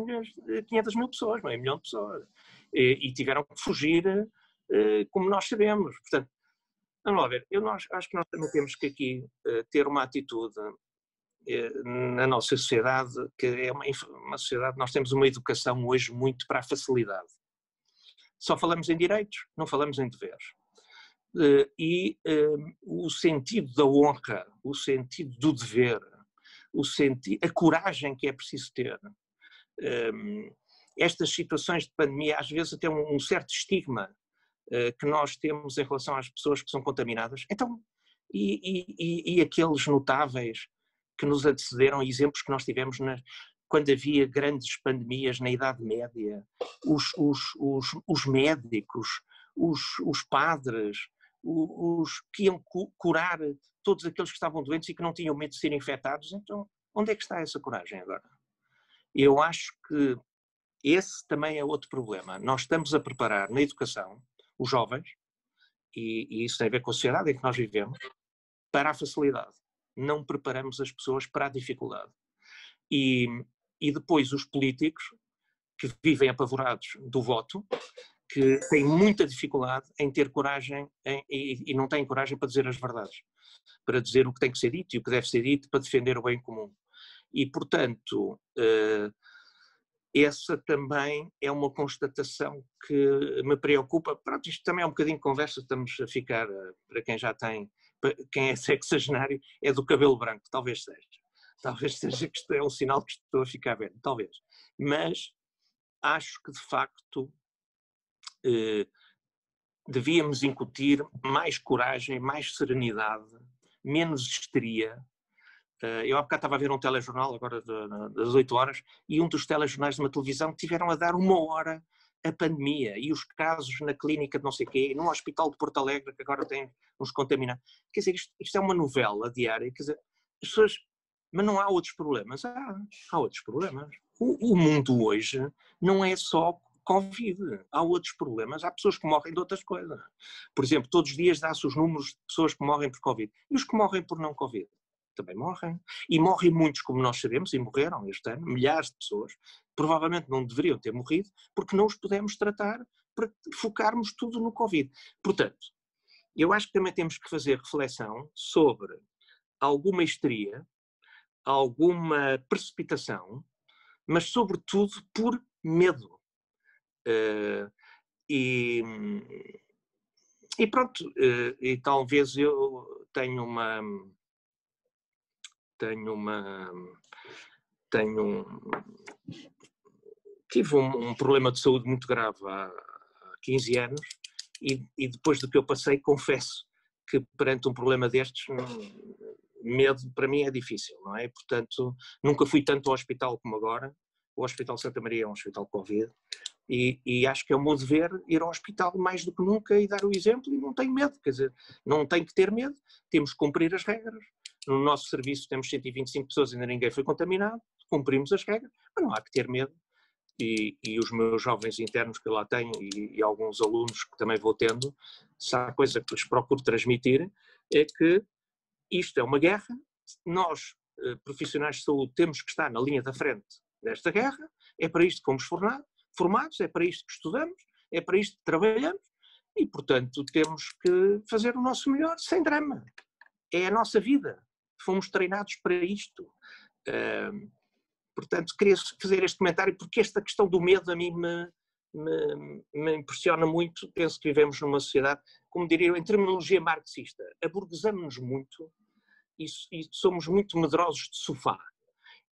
mil pessoas, meio milhão de pessoas. E tiveram que fugir, como nós sabemos. Portanto, vamos lá ver, acho que nós também temos que aqui ter uma atitude na nossa sociedade, que é uma sociedade, nós temos uma educação hoje muito para a facilidade. Só falamos em direitos, não falamos em deveres. O sentido da honra, o sentido do dever, a coragem que é preciso ter. Estas situações de pandemia às vezes têm um certo estigma que nós temos em relação às pessoas que são contaminadas. Então, e aqueles notáveis que nos antecederam, exemplos que nós tivemos quando havia grandes pandemias na Idade Média, os médicos, os padres, os que iam curar todos aqueles que estavam doentes e que não tinham medo de serem infectados. Então, onde é que está essa coragem agora? Eu acho que esse também é outro problema. Nós estamos a preparar na educação os jovens, e isso tem a ver com a sociedade em que nós vivemos, para a facilidade. Não preparamos as pessoas para a dificuldade. E depois os políticos, que vivem apavorados do voto, que têm muita dificuldade em ter coragem e não têm coragem para dizer as verdades, para dizer o que tem que ser dito e o que deve ser dito para defender o bem comum. E, portanto, essa também é uma constatação que me preocupa. Pronto, isto também é um bocadinho de conversa, estamos a ficar, para quem já tem, quem é sexagenário, é do cabelo branco, talvez seja. Talvez seja que isto é um sinal que estou a ficar velho, talvez. Mas acho que, de facto, devíamos incutir mais coragem, mais serenidade, menos histeria. Eu há bocado estava a ver um telejornal, agora das 8 horas, e um dos telejornais de uma televisão tiveram a dar 1 hora a pandemia e os casos na clínica de não sei quê, num hospital de Porto Alegre que agora tem uns contaminados. Quer dizer, isto é uma novela diária, quer dizer, as pessoas... Mas não há outros problemas? Há outros problemas. O mundo hoje não é só Covid, há outros problemas, há pessoas que morrem de outras coisas. Por exemplo, todos os dias dá-se os números de pessoas que morrem por Covid. E os que morrem por não Covid? Também morrem. E morrem muitos, como nós sabemos, e morreram este ano, milhares de pessoas, provavelmente não deveriam ter morrido, porque não os pudemos tratar para focarmos tudo no Covid. Portanto, eu acho que também temos que fazer reflexão sobre alguma histeria, alguma precipitação, mas sobretudo por medo. E pronto, e talvez eu tive um problema de saúde muito grave há 15 anos e depois do que eu passei, confesso que perante um problema destes, medo para mim é difícil, não é? Portanto, nunca fui tanto ao hospital como agora. O Hospital Santa Maria é um hospital Covid e acho que é o meu dever ir ao hospital mais do que nunca e dar o exemplo e não tenho medo, quer dizer, não tenho que ter medo, temos que cumprir as regras. No nosso serviço temos 125 pessoas, ainda ninguém foi contaminado, cumprimos as regras, mas não há que ter medo. E os meus jovens internos que eu lá tenho e alguns alunos que também vou tendo, se há coisa que lhes procuro transmitir é que isto é uma guerra, nós, profissionais de saúde, temos que estar na linha da frente desta guerra, é para isto que fomos formados, é para isto que estudamos, é para isto que trabalhamos e, portanto, temos que fazer o nosso melhor sem drama. É a nossa vida, fomos treinados para isto. Portanto, queria fazer este comentário porque esta questão do medo a mim me impressiona muito. Penso que vivemos numa sociedade, como diria eu, em terminologia marxista, aburguesamos-nos muito e somos muito medrosos de sofá.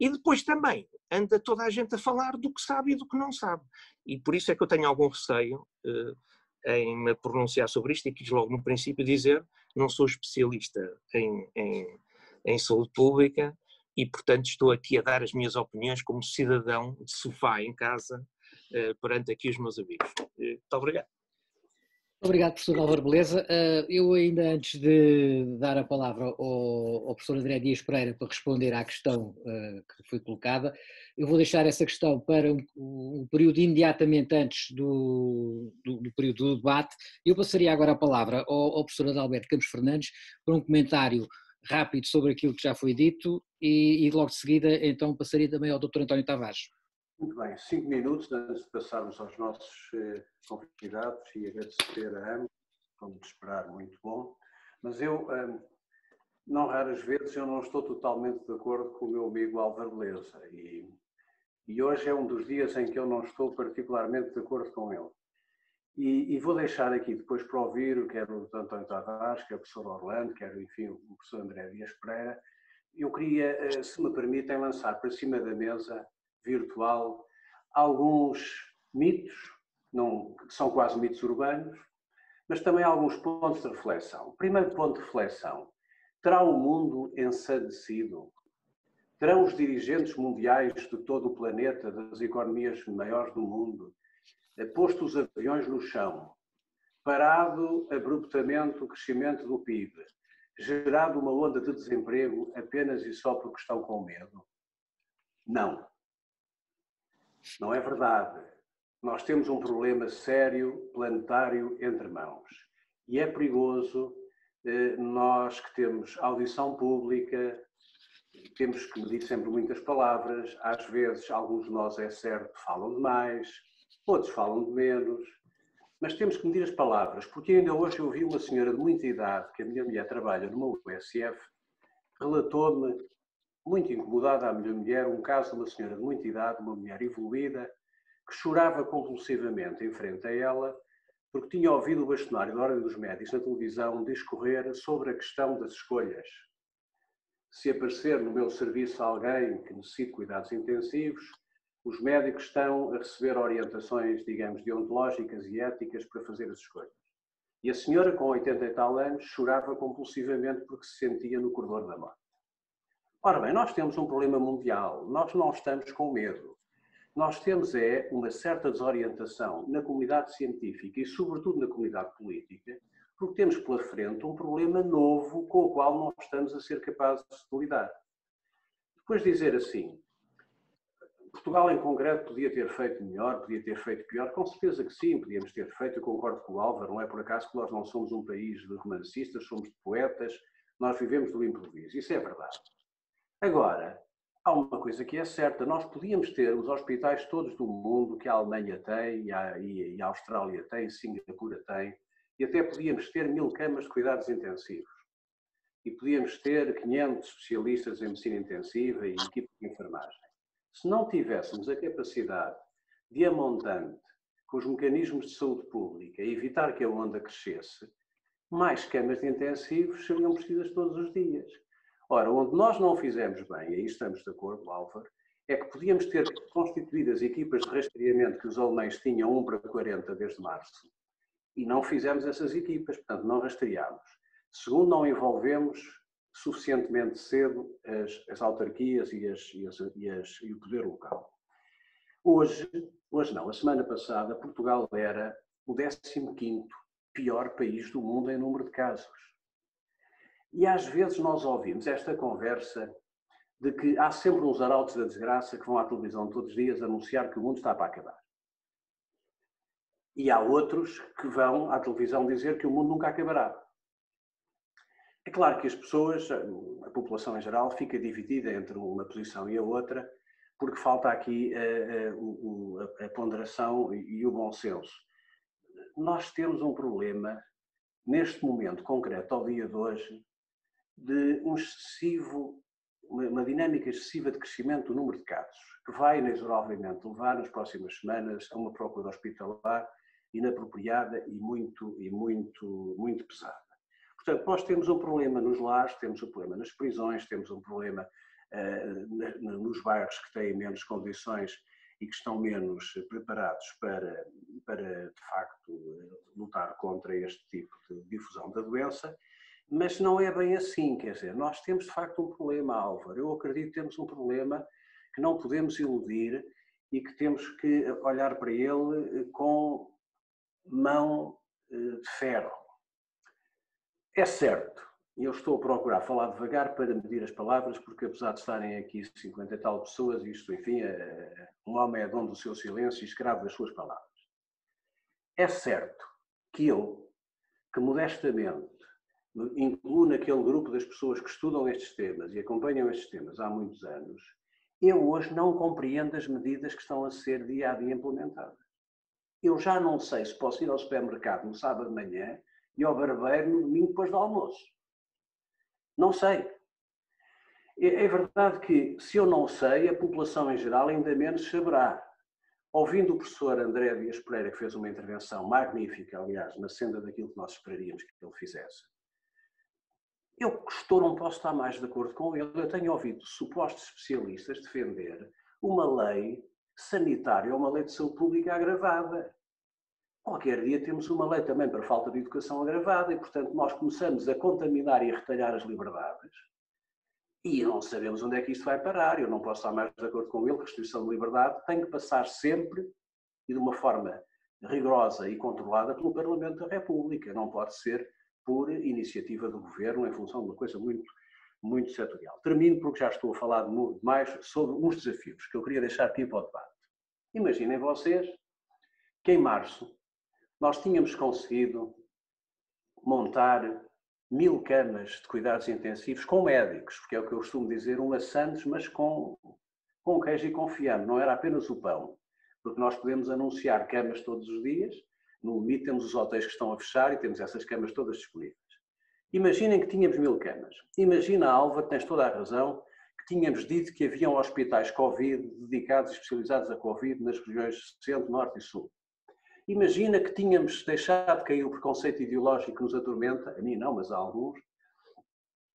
E depois também anda toda a gente a falar do que sabe e do que não sabe. E por isso é que eu tenho algum receio em me pronunciar sobre isto, e quis logo no princípio dizer, não sou especialista em saúde pública e, portanto, estou aqui a dar as minhas opiniões como cidadão de sofá em casa, perante aqui os meus amigos. Muito obrigado. Obrigado, professor Álvaro Beleza. Eu ainda, antes de dar a palavra ao professor André Dias Pereira para responder à questão que foi colocada, eu vou deixar essa questão para um período imediatamente antes do período do debate. Eu passaria agora a palavra ao professor Adalberto Campos Fernandes para um comentário rápido sobre aquilo que já foi dito e logo de seguida então passaria também ao Dr. António Tavares. Muito bem, 5 minutos antes de passarmos aos nossos convidados e agradecer a ambos, como de esperar, muito bom. Mas eu, não raras vezes, eu não estou totalmente de acordo com o meu amigo Álvaro Beleza e hoje é um dos dias em que eu não estou particularmente de acordo com ele. E vou deixar aqui depois para ouvir, quer o António Tavares, quer o professor Orlando, quer, enfim, o professor André Dias Pereira. Eu queria, se me permitem, lançar para cima da mesa virtual alguns mitos, que são quase mitos urbanos, mas também alguns pontos de reflexão. Primeiro ponto de reflexão: terá o mundo ensandecido? Terão os dirigentes mundiais de todo o planeta, das economias maiores do mundo, posto os aviões no chão, parado abruptamente o crescimento do PIB, gerado uma onda de desemprego apenas e só porque estão com medo? Não. Não é verdade. Nós temos um problema sério, planetário, entre mãos. E é perigoso, nós que temos audição pública, temos que medir sempre muitas palavras, às vezes alguns de nós, é certo, falam demais, outros falam de menos, mas temos que medir as palavras, porque ainda hoje eu vi uma senhora de muita idade, que a minha mulher trabalha numa USF, relatou-me, muito incomodada a minha mulher, um caso de uma senhora de muita idade, uma mulher evoluída, que chorava compulsivamente em frente a ela, porque tinha ouvido o bastonário da Ordem dos Médicos na televisão discorrer sobre a questão das escolhas. Se aparecer no meu serviço alguém que necessite cuidados intensivos, os médicos estão a receber orientações, digamos, deontológicas e éticas para fazer as escolhas. E a senhora, com 80 e tal anos, chorava compulsivamente porque se sentia no corredor da morte. Ora bem, nós temos um problema mundial, nós não estamos com medo. Nós temos uma certa desorientação na comunidade científica e, sobretudo, na comunidade política, porque temos pela frente um problema novo com o qual não estamos a ser capazes de lidar. Depois dizer assim, Portugal em concreto podia ter feito melhor, podia ter feito pior, com certeza que sim, podíamos ter feito, eu concordo com o Álvaro, não é por acaso que nós não somos um país de romancistas, somos de poetas, nós vivemos do improviso, isso é verdade. Agora, há uma coisa que é certa, nós podíamos ter os hospitais todos do mundo que a Alemanha tem e a Austrália tem, Singapura tem, e até podíamos ter 1000 camas de cuidados intensivos. E podíamos ter 500 especialistas em medicina intensiva e equipe de enfermagem. Se não tivéssemos a capacidade de, a montante, com os mecanismos de saúde pública, evitar que a onda crescesse, mais camas de intensivos seriam precisadas todos os dias. Ora, onde nós não fizemos bem, e aí estamos de acordo, Álvaro, é que podíamos ter constituído as equipas de rastreamento que os alemães tinham 1 para 40 desde março, e não fizemos essas equipas, portanto não rastreámos. Segundo, não envolvemos suficientemente cedo as autarquias e o poder local. Hoje não, a semana passada, Portugal era o 15º pior país do mundo em número de casos. E às vezes nós ouvimos esta conversa de que há sempre uns arautos da desgraça que vão à televisão todos os dias anunciar que o mundo está para acabar. E há outros que vão à televisão dizer que o mundo nunca acabará. É claro que as pessoas, a população em geral, fica dividida entre uma posição e a outra, porque falta aqui a ponderação e o bom senso. Nós temos um problema, neste momento concreto, ao dia de hoje, de um excessivo uma dinâmica excessiva de crescimento do número de casos, que vai inexoravelmente levar nas próximas semanas a uma procura hospitalar inapropriada e muito pesada. Portanto, nós temos um problema nos lares, temos um problema nas prisões, temos um problema nos bairros que têm menos condições e que estão menos preparados para de facto, lutar contra este tipo de difusão da doença, mas não é bem assim, quer dizer, nós temos de facto um problema, Álvaro, eu acredito que temos um problema que não podemos iludir e que temos que olhar para ele com mão de ferro. É certo, e eu estou a procurar falar devagar para medir as palavras, porque apesar de estarem aqui 50 e tal pessoas, isto, enfim, um homem é dono do seu silêncio e escravo das suas palavras. É certo que eu, que modestamente incluo naquele grupo das pessoas que estudam estes temas e acompanham estes temas há muitos anos, eu hoje não compreendo as medidas que estão a ser dia a dia implementadas. Eu já não sei se posso ir ao supermercado no sábado de manhã e ao barbeiro no domingo depois do almoço. Não sei. É verdade que, se eu não sei, a população em geral ainda menos saberá. Ouvindo o professor André Dias Pereira, que fez uma intervenção magnífica, aliás, na senda daquilo que nós esperaríamos que ele fizesse, eu não posso estar mais de acordo com ele. Eu tenho ouvido supostos especialistas defender uma lei sanitária ou uma lei de saúde pública agravada. Qualquer dia temos uma lei também para falta de educação agravada e, portanto, nós começamos a contaminar e a retalhar as liberdades e não sabemos onde é que isto vai parar. Eu não posso estar mais de acordo com ele que a restrição de liberdade tem que passar sempre e de uma forma rigorosa e controlada pelo Parlamento da República. Não pode ser por iniciativa do Governo em função de uma coisa muito setorial. Termino porque já estou a falar mais sobre uns desafios que eu queria deixar aqui para o debate. Imaginem vocês que em março nós tínhamos conseguido montar 1000 camas de cuidados intensivos com médicos, porque é o que eu costumo dizer, um assantes, mas com queijo e com fiambre, não era apenas o pão, porque nós podemos anunciar camas todos os dias, no limite temos os hotéis que estão a fechar e temos essas camas todas disponíveis. Imaginem que tínhamos 1000 camas. Imagina, Álvaro, tens toda a razão, que tínhamos dito que haviam hospitais Covid dedicados e especializados a Covid nas regiões Centro, Norte e Sul. Imagina que tínhamos deixado cair o preconceito ideológico que nos atormenta, a mim não, mas a alguns,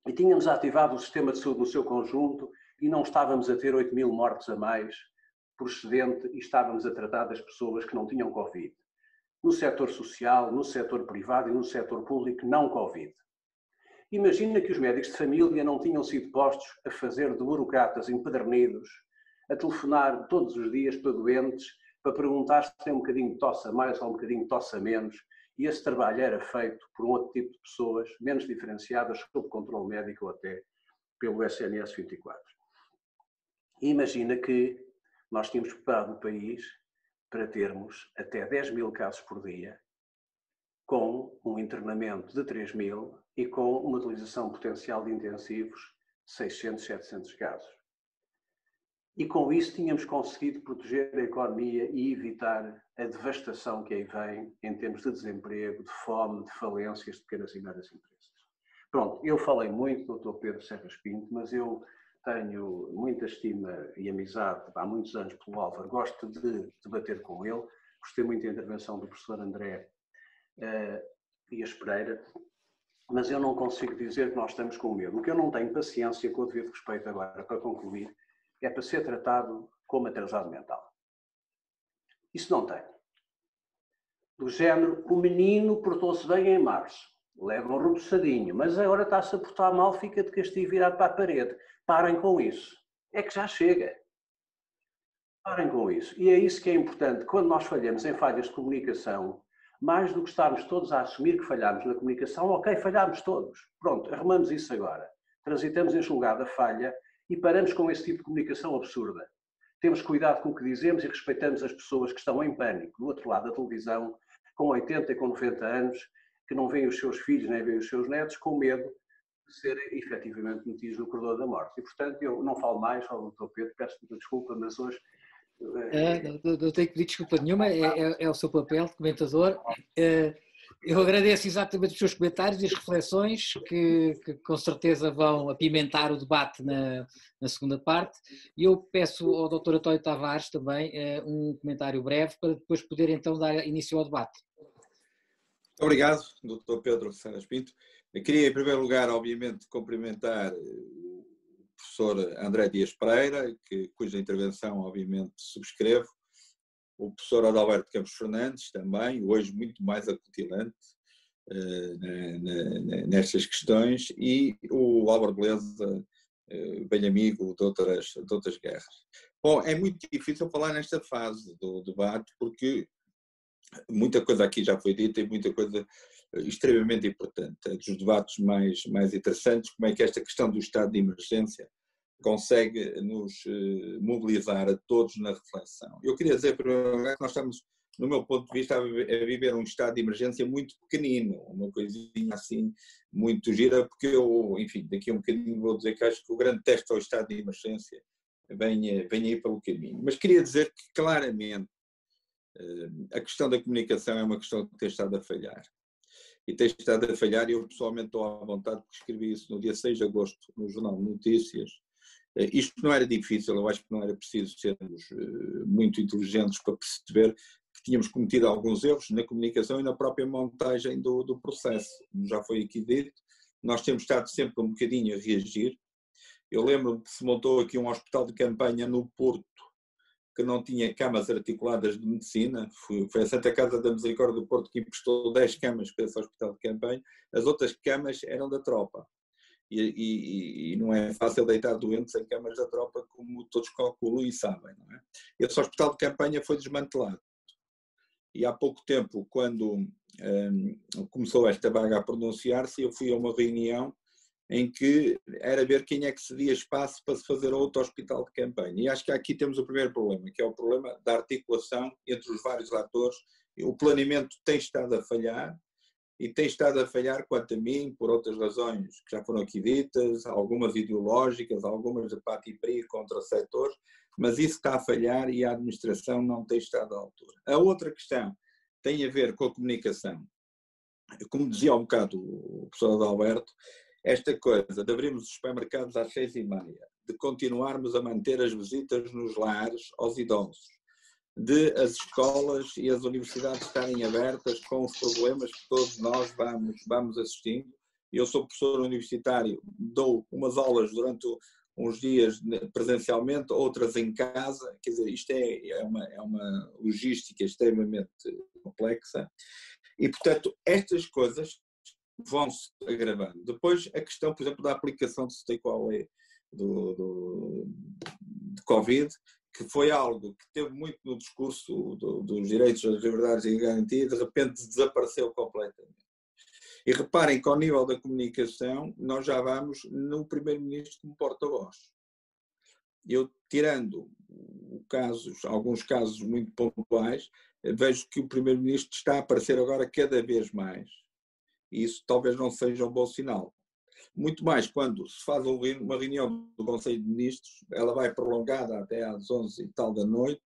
e tínhamos ativado o sistema de saúde no seu conjunto e não estávamos a ter 8000 mortes a mais por excedente e estávamos a tratar das pessoas que não tinham Covid. No setor social, no setor privado e no setor público não Covid. Imagina que os médicos de família não tinham sido postos a fazer de burocratas empedernidos, a telefonar todos os dias para doentes, para perguntar se tem um bocadinho de tosse a mais ou um bocadinho de tosse a menos, e esse trabalho era feito por um outro tipo de pessoas, menos diferenciadas, sob controle médico ou até pelo SNS 24. E imagina que nós tínhamos preparado o país para termos até 10.000 casos por dia, com um internamento de 3.000 e com uma utilização potencial de intensivos de 600, 700 casos. E com isso tínhamos conseguido proteger a economia e evitar a devastação que aí vem em termos de desemprego, de fome, de falências de pequenas e médias empresas. Pronto, eu falei muito, Dr. Pedro Serras Pinto, mas eu tenho muita estima e amizade há muitos anos pelo Álvaro, gosto de debater com ele, gostei muito da intervenção do professor André Dias Pereira, mas eu não consigo dizer que nós estamos com medo. O que eu não tenho paciência, com o devido respeito agora, para concluir, é para ser tratado como atrasado mental. Isso não tem. Do género, o menino portou-se bem em março, leva um rebuçadinho, mas agora está-se a portar mal, fica de castigo virado para a parede. Parem com isso. É que já chega. Parem com isso. E é isso que é importante. Quando nós falhamos em falhas de comunicação, mais do que estarmos todos a assumir que falhámos na comunicação, ok, falhámos todos. Pronto, arrumamos isso agora. Transitamos em julgado a falha e paramos com esse tipo de comunicação absurda. Temos cuidado com o que dizemos e respeitamos as pessoas que estão em pânico, do outro lado da televisão, com 80 e com 90 anos, que não veem os seus filhos nem veem os seus netos, com medo de serem efetivamente metidos no corredor da morte. E, portanto, eu não falo mais, ao Dr. Pedro, peço desculpa, mas hoje... Não tenho que pedir desculpa nenhuma, é o seu papel de comentador. Eu agradeço exatamente os seus comentários e as reflexões que com certeza vão apimentar o debate na segunda parte. E eu peço ao Dr. António Tavares também um comentário breve para depois poder então dar início ao debate. Muito obrigado, Dr. Pedro Cenas Pinto. Eu queria, em primeiro lugar, obviamente, cumprimentar o professor André Dias Pereira, cuja intervenção, obviamente, subscrevo, o professor Adalberto Campos Fernandes, também, hoje muito mais acutilante nestas questões, e o Álvaro Beleza, bem amigo de outras guerras. Bom, é muito difícil falar nesta fase do debate, porque muita coisa aqui já foi dita e muita coisa extremamente importante. É dos debates mais interessantes, como é que esta questão do estado de emergência consegue nos mobilizar a todos na reflexão. Eu queria dizer, primeiro lugar, que nós estamos, no meu ponto de vista, a viver um estado de emergência muito pequenino, uma coisinha assim muito gira, porque eu, enfim, daqui a um bocadinho vou dizer que acho que o grande teste ao estado de emergência vem aí pelo caminho. Mas queria dizer que, claramente, a questão da comunicação é uma questão que tem estado a falhar. E tem estado a falhar, e eu pessoalmente estou à vontade, porque escrevi isso no dia 6 de agosto no Jornal de Notícias. Isto não era difícil, eu acho que não era preciso sermos muito inteligentes para perceber que tínhamos cometido alguns erros na comunicação e na própria montagem do processo. Como já foi aqui dito, nós temos estado sempre um bocadinho a reagir. Eu lembro-me que se montou aqui um hospital de campanha no Porto, que não tinha camas articuladas de medicina. Foi a Santa Casa da Misericórdia do Porto que emprestou 10 camas para esse hospital de campanha. As outras camas eram da tropa. E não é fácil deitar doentes em camas da tropa, como todos calculam e sabem, não é? Esse hospital de campanha foi desmantelado. E há pouco tempo, quando começou esta vaga a pronunciar-se, eu fui a uma reunião em que era ver quem é que cedia espaço para se fazer outro hospital de campanha. E acho que aqui temos o primeiro problema, que é o problema da articulação entre os vários atores. O planeamento tem estado a falhar, e tem estado a falhar, quanto a mim, por outras razões que já foram aqui ditas, algumas ideológicas, algumas de pati-pri contra setores, mas isso está a falhar e a administração não tem estado à altura. A outra questão tem a ver com a comunicação. Como dizia há um bocado o professor Adalberto, esta coisa de abrirmos os supermercados às 6h30, de continuarmos a manter as visitas nos lares aos idosos, de as escolas e as universidades estarem abertas com os problemas que todos nós vamos assistindo. Eu sou professor universitário, dou umas aulas durante uns dias presencialmente, outras em casa, quer dizer, isto é uma logística extremamente complexa e, portanto, estas coisas vão-se agravando. Depois, a questão, por exemplo, da aplicação do Stay Qual de Covid, que foi algo que teve muito no discurso dos direitos, das liberdades e garantia, de repente desapareceu completamente. E reparem que ao nível da comunicação, nós já vamos no primeiro-ministro como porta-voz. Eu, tirando alguns casos muito pontuais, vejo que o primeiro-ministro está a aparecer agora cada vez mais. E isso talvez não seja um bom sinal. Muito mais quando se faz uma reunião do Conselho de Ministros, ela vai prolongada até às 11 e tal da noite,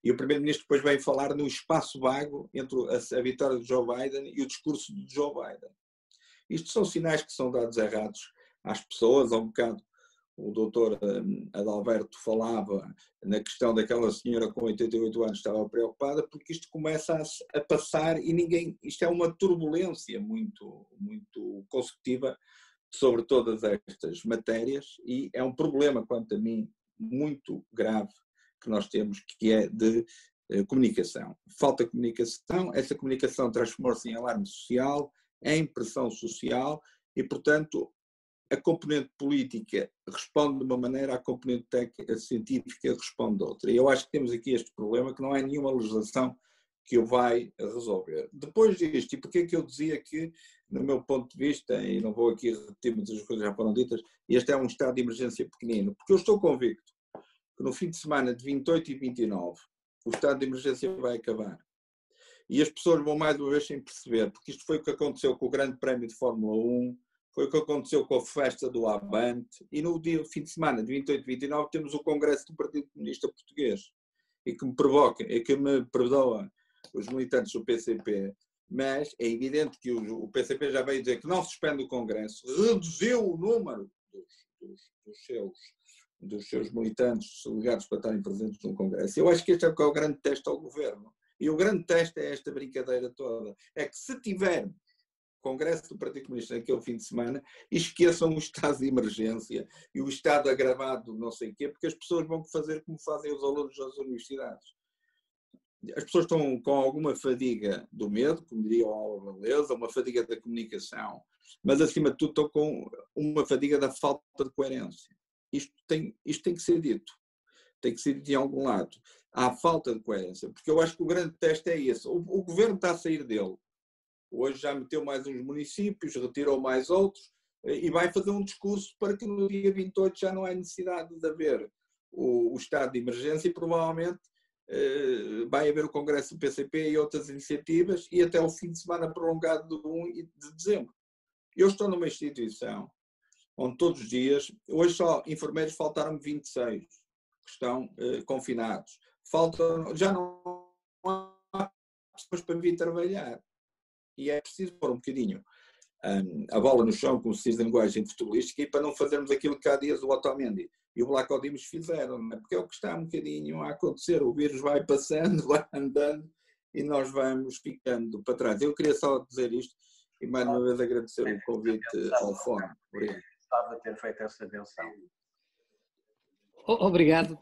e o Primeiro-Ministro depois vem falar no espaço vago entre a vitória de Joe Biden e o discurso de Joe Biden. Isto são sinais que são dados errados às pessoas. Há um bocado o doutor Adalberto falava na questão daquela senhora com 88 anos que estava preocupada, porque isto começa a passar e isto é uma turbulência muito, muito consecutiva sobre todas estas matérias e é um problema, quanto a mim, muito grave que nós temos, que é de comunicação. Falta comunicação, essa comunicação transformou-se em alarme social, em pressão social e, portanto, a componente política responde de uma maneira, a componente científica responde de outra. E eu acho que temos aqui este problema que não é nenhuma legislação que o vai resolver. Depois disto, e porque é que eu dizia que, no meu ponto de vista, e não vou aqui repetir muitas coisas que já foram ditas, este é um estado de emergência pequenino, porque eu estou convicto que no fim de semana de 28 e 29 o estado de emergência vai acabar. E as pessoas vão mais uma vez sem perceber, porque isto foi o que aconteceu com o Grande Prémio de Fórmula 1, foi o que aconteceu com a festa do Avante, e no fim de semana de 28 e 29 temos o Congresso do Partido Comunista Português, e que me perdoa os militantes do PCP, mas é evidente que o PCP já veio dizer que não suspende o Congresso, reduziu o número dos seus militantes ligados para estarem presentes no Congresso. Eu acho que este é o grande teste ao governo. E o grande teste é esta brincadeira toda. É que se tiver Congresso do Partido Comunista naquele fim de semana, esqueçam o estado de emergência e o estado agravado não sei o quê, porque as pessoas vão fazer como fazem os alunos das universidades. As pessoas estão com alguma fadiga do medo, como diria o Álvaro Beleza, uma fadiga da comunicação, mas acima de tudo estão com uma fadiga da falta de coerência. Isto tem que ser dito. Tem que ser dito em algum lado. Há falta de coerência, porque eu acho que o grande teste é esse. O governo está a sair dele. Hoje já meteu mais uns municípios, retirou mais outros e vai fazer um discurso para que no dia 28 já não há necessidade de haver o estado de emergência e provavelmente vai haver o Congresso do PCP e outras iniciativas e até o fim de semana prolongado de 1 de dezembro. Eu estou numa instituição onde todos os dias, hoje só enfermeiros faltaram 26 que estão confinados. Já não há pessoas para vir trabalhar. E é preciso pôr um bocadinho a bola no chão, como se diz na linguagem futebolística, e para não fazermos aquilo que há dias o Otamendi e o Vlaco Dimos fizeram, não é? Porque é o que está um bocadinho a acontecer, o vírus vai passando, vai andando e nós vamos ficando para trás. Eu queria só dizer isto e mais uma vez agradecer o convite ao Fórum. Obrigado. Gostava de ter feito essa menção. Obrigado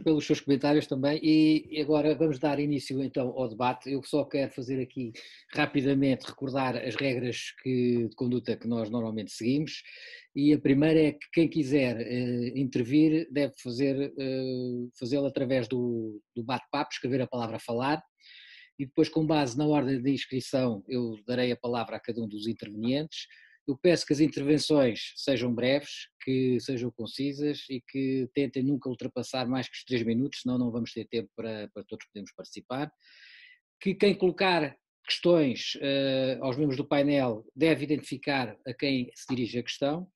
pelos seus comentários também e agora vamos dar início então ao debate. Eu só quero fazer aqui rapidamente recordar as regras de conduta que nós normalmente seguimos e a primeira é que quem quiser intervir deve fazê-lo através do bate-papo, escrever a palavra falar e depois com base na ordem de inscrição eu darei a palavra a cada um dos intervenientes. Eu peço que as intervenções sejam breves, que sejam concisas e que tentem nunca ultrapassar mais que os 3 minutos, senão não vamos ter tempo para todos podermos participar. Que quem colocar questões aos membros do painel deve identificar a quem se dirige a questão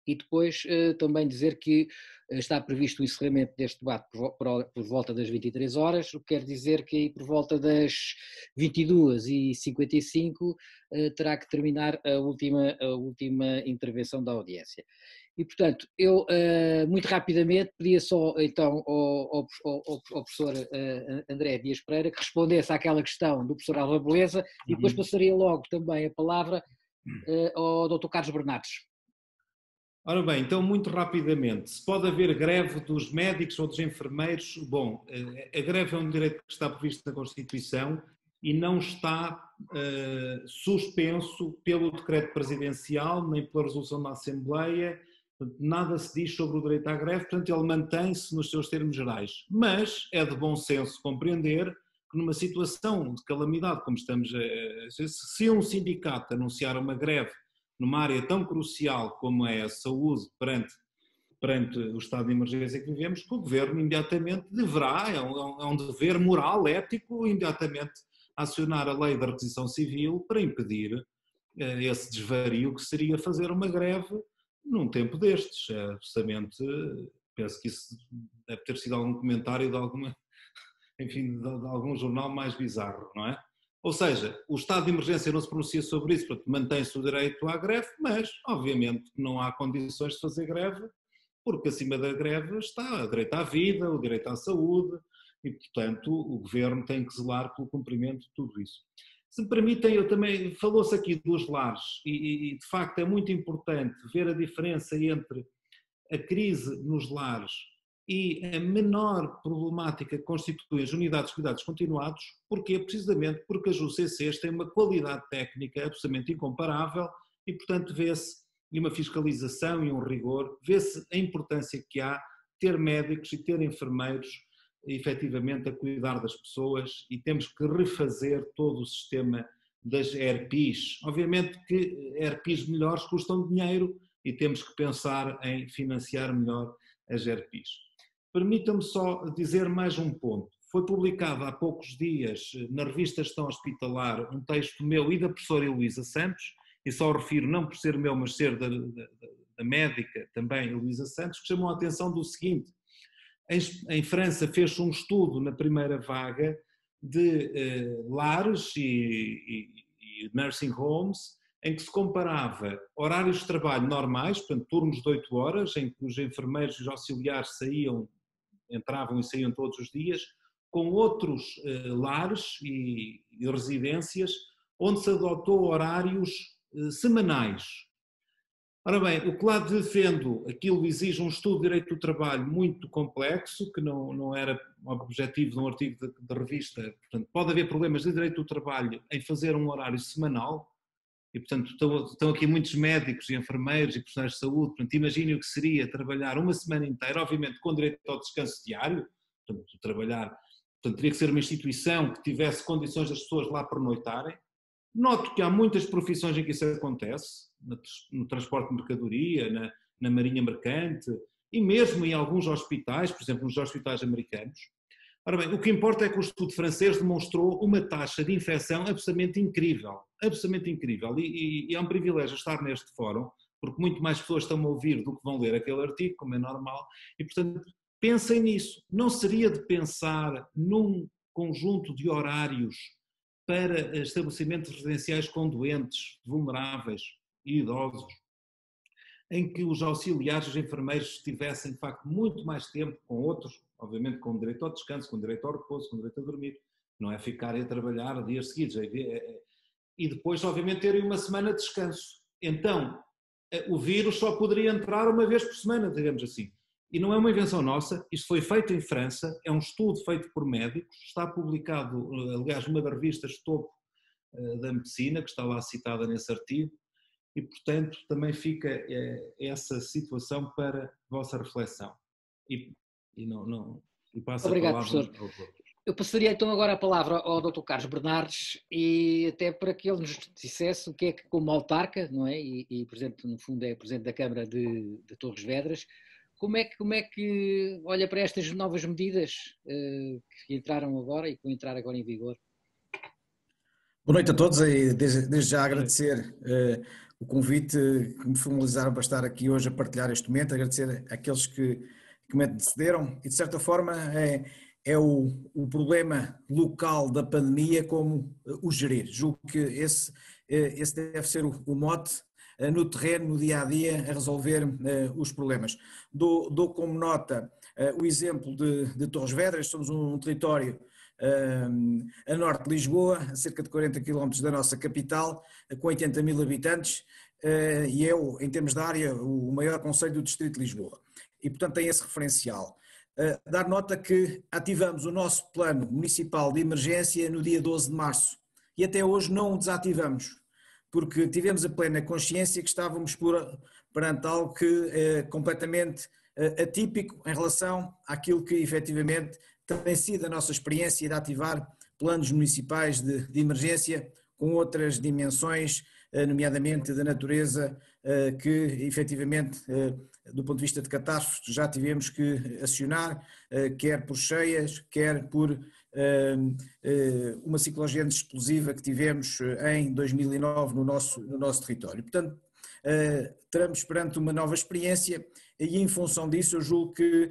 e depois também dizer que está previsto o encerramento deste debate por volta das 23 horas, o que quer dizer que aí por volta das 22h55 terá que terminar a última intervenção da audiência. E, portanto, eu muito rapidamente pedia só então ao professor André Dias Pereira que respondesse àquela questão do professor Álvaro Beleza e depois passaria logo também a palavra ao Dr. Carlos Bernardes. Ora bem, então muito rapidamente, se pode haver greve dos médicos ou dos enfermeiros, bom, a greve é um direito que está previsto na Constituição e não está suspenso pelo decreto presidencial, nem pela resolução da Assembleia, nada se diz sobre o direito à greve, portanto ele mantém-se nos seus termos gerais. Mas é de bom senso compreender que numa situação de calamidade como estamos, se um sindicato anunciar uma greve numa área tão crucial como é a saúde perante o estado de emergência que vivemos, que o governo imediatamente deverá, é um dever moral, ético, imediatamente acionar a lei da requisição civil para impedir esse desvario que seria fazer uma greve num tempo destes. Absolutamente, penso que isso deve ter sido algum comentário de algum jornal mais bizarro, não é? Ou seja, o estado de emergência não se pronuncia sobre isso, portanto mantém-se o direito à greve, mas obviamente não há condições de fazer greve, porque acima da greve está o direito à vida, o direito à saúde e, portanto, o governo tem que zelar pelo cumprimento de tudo isso. Se me permitem, eu também, falou-se aqui dos lares e de facto é muito importante ver a diferença entre a crise nos lares e a menor problemática que constituem as unidades de cuidados continuados, porque precisamente porque as UCCs têm uma qualidade técnica absolutamente incomparável e, portanto, vê-se uma fiscalização e um rigor, vê-se a importância que há ter médicos e ter enfermeiros efetivamente a cuidar das pessoas e temos que refazer todo o sistema das ERPs. Obviamente que ERPs melhores custam dinheiro e temos que pensar em financiar melhor as ERPs. Permitam-me só dizer mais um ponto. Foi publicado há poucos dias na revista Gestão Hospitalar um texto meu e da professora Heloísa Santos, e só o refiro não por ser meu, mas ser da médica também, Heloísa Santos, que chamou a atenção do seguinte: em França fez-se um estudo na primeira vaga de lares e e nursing homes, em que se comparava horários de trabalho normais, portanto turnos de 8 horas, em que os enfermeiros e os auxiliares entravam e saíam todos os dias, com outros lares e residências, onde se adotou horários semanais. Ora bem, o que lá defendo, aquilo exige um estudo de direito do trabalho muito complexo, que não era o objetivo de um artigo de revista. Portanto, pode haver problemas de direito do trabalho em fazer um horário semanal, e portanto estão aqui muitos médicos e enfermeiros e profissionais de saúde. Portanto, imaginem o que seria trabalhar uma semana inteira, obviamente com direito ao descanso diário, portanto teria que ser uma instituição que tivesse condições das pessoas lá pernoitarem. Noto que há muitas profissões em que isso acontece, no transporte de mercadoria, na marinha mercante e mesmo em alguns hospitais, por exemplo, nos hospitais americanos. Ora bem, o que importa é que o estudo francês demonstrou uma taxa de infecção absolutamente incrível, e é um privilégio estar neste fórum, porque muito mais pessoas estão a ouvir do que vão ler aquele artigo, como é normal, e portanto pensem nisso. Não seria de pensar num conjunto de horários para estabelecimentos residenciais com doentes, vulneráveis e idosos, em que os auxiliares, os enfermeiros tivessem de facto muito mais tempo com outros, obviamente com direito ao descanso, com direito ao repouso, com direito a dormir, não é ficarem a trabalhar dias seguidos, e depois obviamente terem uma semana de descanso. Então, o vírus só poderia entrar uma vez por semana, digamos assim. E não é uma invenção nossa, isto foi feito em França, é um estudo feito por médicos, está publicado, aliás, numa das revistas topo da medicina, que está lá citada nesse artigo, e portanto também fica essa situação para a vossa reflexão. E passo Obrigado, a palavra professor. Eu passaria então agora a palavra ao Dr. Carlos Bernardes, e até para que ele nos dissesse o que é que, como autarca, não é? E presidente, no fundo é presidente da Câmara de Torres Vedras, como é que olha para estas novas medidas que entraram agora e que vão entrar agora em vigor? Boa noite a todos e desde já agradecer o convite que me formalizaram para estar aqui hoje a partilhar este momento, agradecer àqueles que me antecederam e de certa forma é o problema local da pandemia como o gerir. Julgo que esse deve ser o mote no terreno, no dia-a-dia, a resolver os problemas. Dou como nota o exemplo de Torres Vedras. Somos um território a norte de Lisboa, a cerca de 40 km da nossa capital, com 80 mil habitantes, e é, em termos de área, o maior concelho do distrito de Lisboa. E, portanto, tem esse referencial. Dar nota que ativamos o nosso plano municipal de emergência no dia 12 de março e até hoje não o desativamos, porque tivemos a plena consciência que estávamos perante algo que é completamente atípico em relação àquilo que efetivamente tem sido a nossa experiência de ativar planos municipais de emergência com outras dimensões, nomeadamente da natureza, que efetivamente, do ponto de vista de catástrofes, já tivemos que acionar, quer por cheias, quer por uma ciclogênese explosiva que tivemos em 2009 no nosso território. Portanto, estamos perante uma nova experiência e em função disso eu julgo que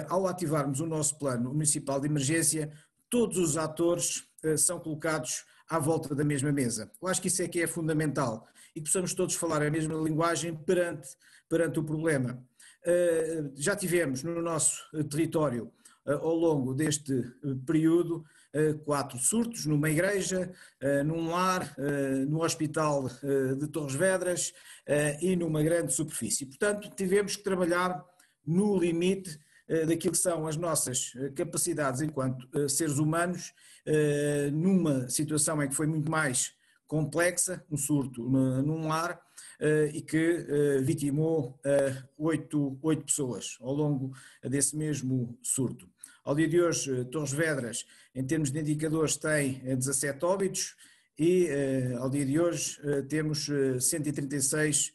ao ativarmos o nosso plano municipal de emergência, todos os atores são colocados à volta da mesma mesa. Eu acho que isso é que é fundamental e que possamos todos falar a mesma linguagem perante o problema. Já tivemos no nosso território, ao longo deste período, 4 surtos numa igreja, num lar, no hospital de Torres Vedras e numa grande superfície. Portanto, tivemos que trabalhar no limite daquilo que são as nossas capacidades enquanto seres humanos, numa situação em que foi muito mais complexa, um surto num lar, e que vitimou 8 pessoas ao longo desse mesmo surto. Ao dia de hoje, Torres Vedras, em termos de indicadores, tem 17 óbitos e ao dia de hoje temos 136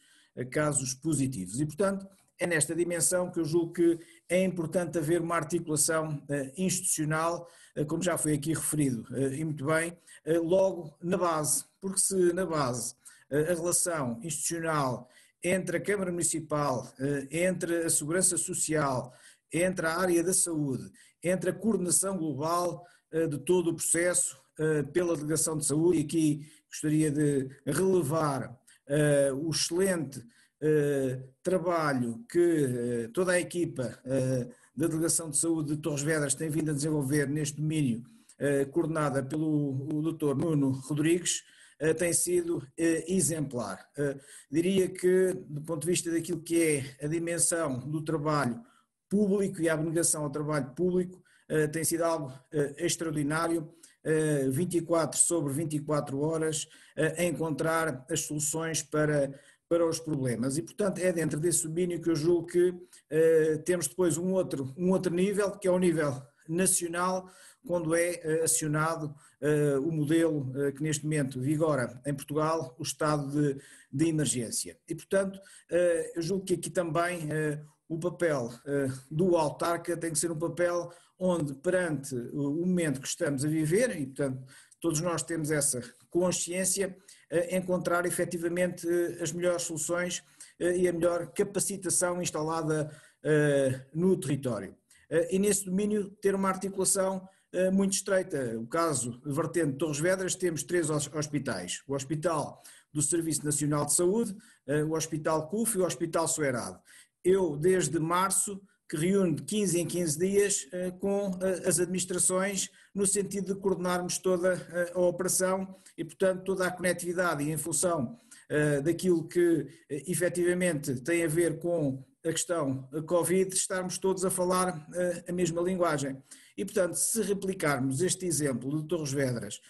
casos positivos. E, portanto, é nesta dimensão que eu julgo que é importante haver uma articulação institucional, como já foi aqui referido e muito bem, logo na base, porque se na base a relação institucional entre a Câmara Municipal, entre a Segurança Social, entre a área da saúde, entre a coordenação global de todo o processo pela Delegação de Saúde, e aqui gostaria de relevar o excelente trabalho que toda a equipa da Delegação de Saúde de Torres Vedras tem vindo a desenvolver neste domínio, coordenada pelo Dr. Nuno Rodrigues, tem sido exemplar. Diria que, do ponto de vista daquilo que é a dimensão do trabalho público e a abnegação ao trabalho público, tem sido algo extraordinário, 24 sobre 24 horas, a encontrar as soluções para os problemas. E, portanto, é dentro desse domínio que eu julgo que temos depois um outro nível, que é o nível nacional, quando é acionado o modelo que neste momento vigora em Portugal, o estado de emergência. E, portanto, eu julgo que aqui também o papel do autarca tem que ser um papel onde, perante o momento que estamos a viver, e, portanto, todos nós temos essa consciência, encontrar efetivamente as melhores soluções e a melhor capacitação instalada no território. E nesse domínio ter uma articulação muito estreita. O caso vertente de Torres Vedras, temos 3 hospitais: o Hospital do Serviço Nacional de Saúde, o Hospital CUF e o Hospital Soerade. Eu, desde março, que reúno de 15 em 15 dias com as administrações, no sentido de coordenarmos toda a operação e, portanto, toda a conectividade, e em função daquilo que efetivamente tem a ver com a questão Covid, estarmos todos a falar a mesma linguagem. E, portanto, se replicarmos este exemplo de Torres Vedras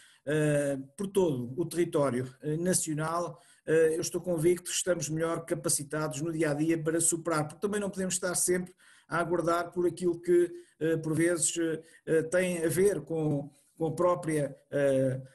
por todo o território nacional, eu estou convicto que estamos melhor capacitados no dia-a-dia para superar, porque também não podemos estar sempre a aguardar por aquilo que, por vezes, tem a ver com a própria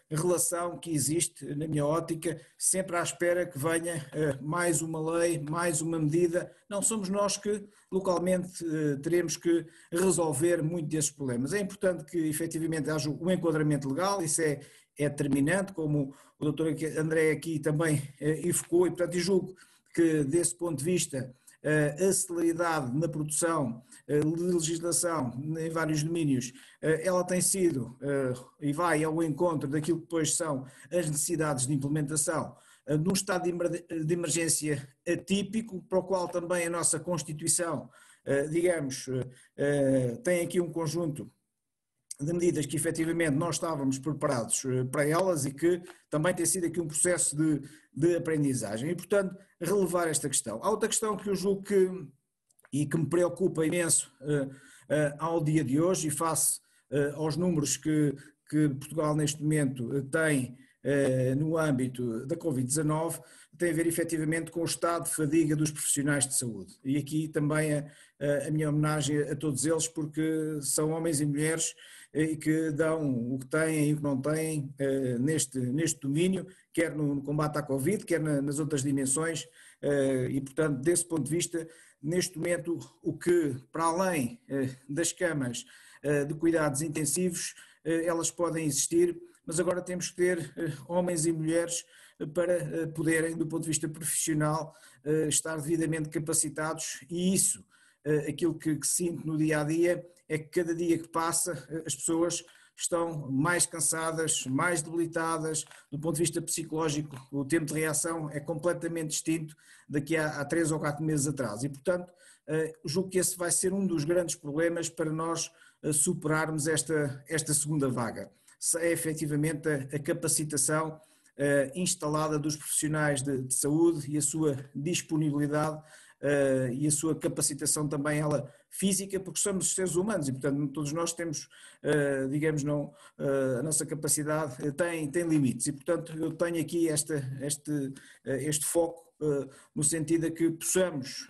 relação que existe, na minha ótica, sempre à espera que venha mais uma lei, mais uma medida. Não somos nós que localmente teremos que resolver muito desses problemas. É importante que efetivamente haja um enquadramento legal, isso é determinante, como o Dr. André aqui também evocou, e portanto eu julgo que desse ponto de vista a celeridade na produção de legislação em vários domínios, ela tem sido e vai ao encontro daquilo que depois são as necessidades de implementação num estado de emergência atípico, para o qual também a nossa Constituição, digamos, tem aqui um conjunto de medidas que efetivamente nós estávamos preparados para elas e que também tem sido aqui um processo de aprendizagem e, portanto, relevar esta questão. Há outra questão que eu julgo que me preocupa imenso ao dia de hoje e face aos números que Portugal neste momento tem no âmbito da Covid-19, tem a ver efetivamente com o estado de fadiga dos profissionais de saúde. E aqui também a minha homenagem a todos eles, porque são homens e mulheres e que dão o que têm e o que não têm neste domínio, quer no combate à Covid, quer nas outras dimensões, e portanto, desse ponto de vista, neste momento, o que, para além das camas de cuidados intensivos, elas podem existir, mas agora temos que ter homens e mulheres para poderem, do ponto de vista profissional, estar devidamente capacitados, e isso, aquilo que sinto no dia-a-dia, é que cada dia que passa as pessoas estão mais cansadas, mais debilitadas, do ponto de vista psicológico o tempo de reação é completamente distinto daqui a 3 ou 4 meses atrás e, portanto, julgo que esse vai ser um dos grandes problemas para nós superarmos esta segunda vaga. É efetivamente a capacitação instalada dos profissionais de saúde e a sua disponibilidade e a sua capacitação também ela física, porque somos seres humanos e portanto todos nós temos, digamos, a nossa capacidade tem limites e portanto eu tenho aqui este foco no sentido de que possamos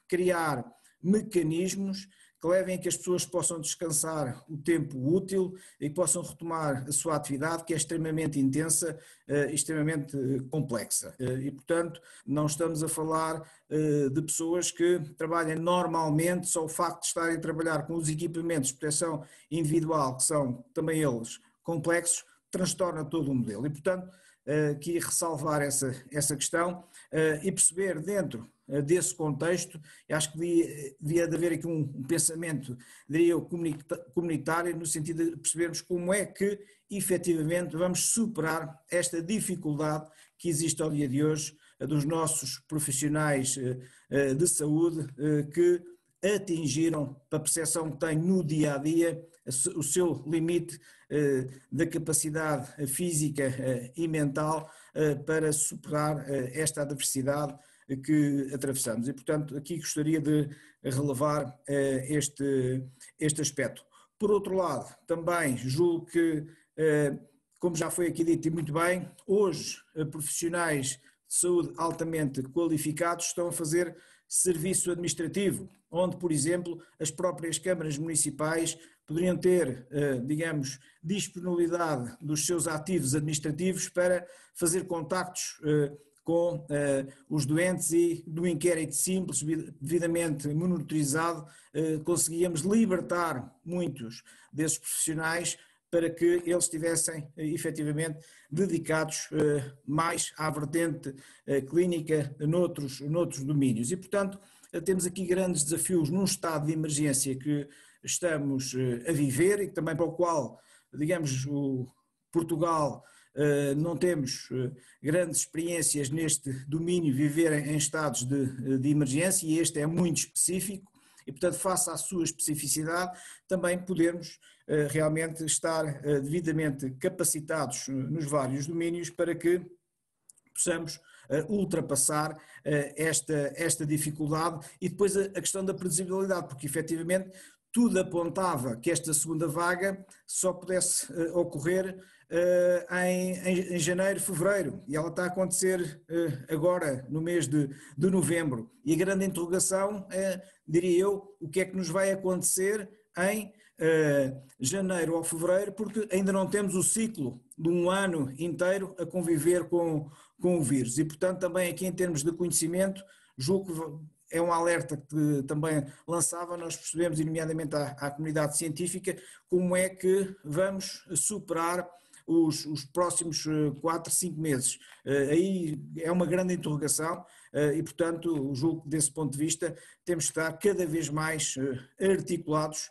criar mecanismos que levem a que as pessoas possam descansar o tempo útil e que possam retomar a sua atividade, que é extremamente intensa e extremamente complexa. E, portanto, não estamos a falar de pessoas que trabalhem normalmente, só o facto de estarem a trabalhar com os equipamentos de proteção individual, que são também eles complexos, transtorna todo o modelo. E, portanto, aqui ressalvar essa questão e perceber dentro desse contexto, acho que devia de haver aqui um pensamento, diria eu, comunitário, no sentido de percebermos como é que efetivamente vamos superar esta dificuldade que existe ao dia de hoje dos nossos profissionais de saúde que atingiram, a percepção que têm no dia a dia, o seu limite da capacidade física e mental para superar esta adversidade que atravessamos. E, portanto, aqui gostaria de relevar este aspecto. Por outro lado, também julgo que, como já foi aqui dito e muito bem, hoje profissionais de saúde altamente qualificados estão a fazer serviço administrativo, onde, por exemplo, as próprias câmaras municipais poderiam ter, digamos, disponibilidade dos seus ativos administrativos para fazer contactos com os doentes e, do inquérito simples, devidamente monitorizado, conseguíamos libertar muitos desses profissionais para que eles estivessem efetivamente dedicados mais à vertente clínica noutros domínios. E, portanto, temos aqui grandes desafios num estado de emergência que estamos a viver e também para o qual, digamos, o Portugal não temos grandes experiências neste domínio, viver em estados de emergência, e este é muito específico. E, portanto, face à sua especificidade, também podermos realmente estar devidamente capacitados nos vários domínios para que possamos ultrapassar esta dificuldade. E depois a questão da previsibilidade, porque efetivamente tudo apontava que esta segunda vaga só pudesse ocorrer em janeiro, fevereiro, e ela está a acontecer agora no mês de novembro. E a grande interrogação é, diria eu, o que é que nos vai acontecer em janeiro ou fevereiro, porque ainda não temos o ciclo de um ano inteiro a conviver com o vírus. E, portanto, também aqui em termos de conhecimento, julgo que é um alerta que também lançava, nós percebemos, e nomeadamente à comunidade científica, como é que vamos superar os próximos 4, 5 meses. Aí é uma grande interrogação e, portanto, julgo que desse ponto de vista temos de estar cada vez mais articulados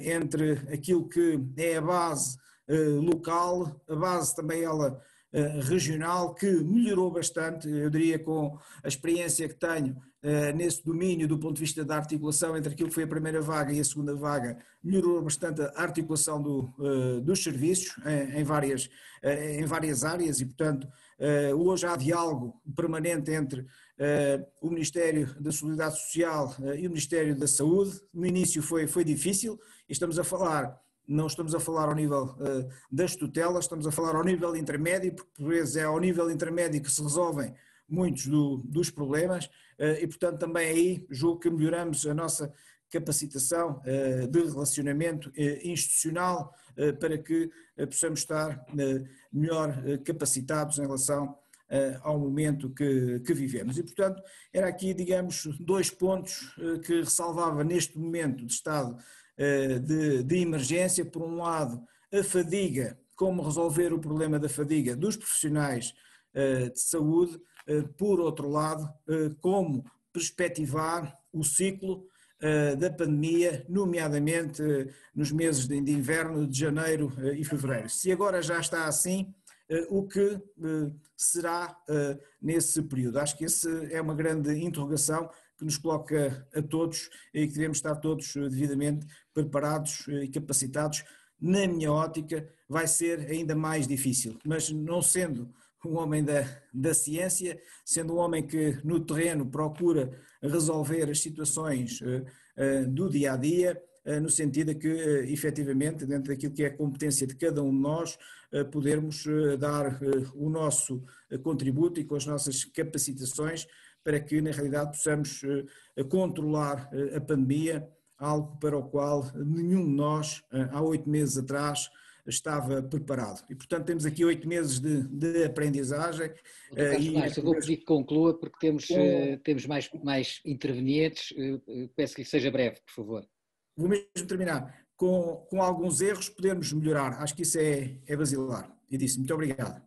entre aquilo que é a base local, a base também ela regional, que melhorou bastante, eu diria, com a experiência que tenho nesse domínio do ponto de vista da articulação entre aquilo que foi a primeira vaga e a segunda vaga, melhorou bastante a articulação dos serviços em várias áreas e, portanto, hoje há diálogo permanente entre o Ministério da Solidariedade Social e o Ministério da Saúde. No início foi difícil, e não estamos a falar ao nível das tutelas, estamos a falar ao nível intermédio, porque por vezes é ao nível intermédio que se resolvem muitos dos problemas e, portanto, também aí julgo que melhoramos a nossa capacitação de relacionamento institucional para que possamos estar melhor capacitados em relação ao momento que vivemos. E, portanto, era aqui, digamos, 2 pontos que ressalvava neste momento de estado de emergência. Por um lado, a fadiga, como resolver o problema da fadiga dos profissionais de saúde, por outro lado, como perspectivar o ciclo da pandemia, nomeadamente nos meses de inverno, de janeiro e fevereiro. Se agora já está assim, o que será nesse período? Acho que essa é uma grande interrogação que nos coloca a todos e que devemos estar todos devidamente preparados e capacitados. Na minha ótica, vai ser ainda mais difícil, mas não sendo um homem da ciência, sendo um homem que no terreno procura resolver as situações do dia a dia, no sentido de que, efetivamente, dentro daquilo que é a competência de cada um de nós, podermos dar o nosso contributo e com as nossas capacitações para que, na realidade, possamos controlar a pandemia, algo para o qual nenhum de nós, há 8 meses atrás, estava preparado. E, portanto, temos aqui 8 meses de aprendizagem. Eu vou pedir que conclua, porque temos mais intervenientes. Peço que seja breve, por favor. Vou mesmo terminar. Com alguns erros, podermos melhorar. Acho que isso é basilar. E disse, muito obrigado.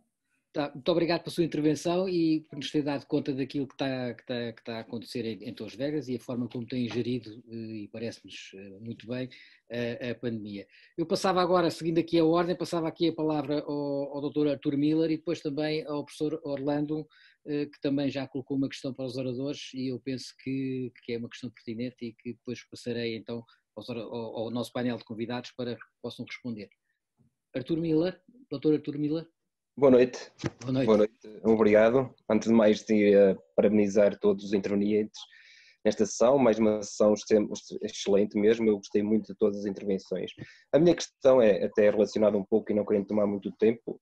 Muito obrigado pela sua intervenção e por nos ter dado conta daquilo que está a acontecer em Torres Vedras e a forma como tem gerido, e parece-nos muito bem, a pandemia. Eu passava agora, seguindo aqui a ordem, passava aqui a palavra ao Dr. Artur Miller e depois também ao professor Orlando, que também já colocou uma questão para os oradores e eu penso que é uma questão pertinente e que depois passarei então ao nosso painel de convidados para que possam responder. Artur Miller, Dr. Artur Miller. Boa noite. Boa noite. Boa noite. Obrigado. Antes de mais, queria parabenizar todos os intervenientes nesta sessão, mais uma sessão excelente mesmo, eu gostei muito de todas as intervenções. A minha questão é até relacionada um pouco, e não querendo tomar muito tempo,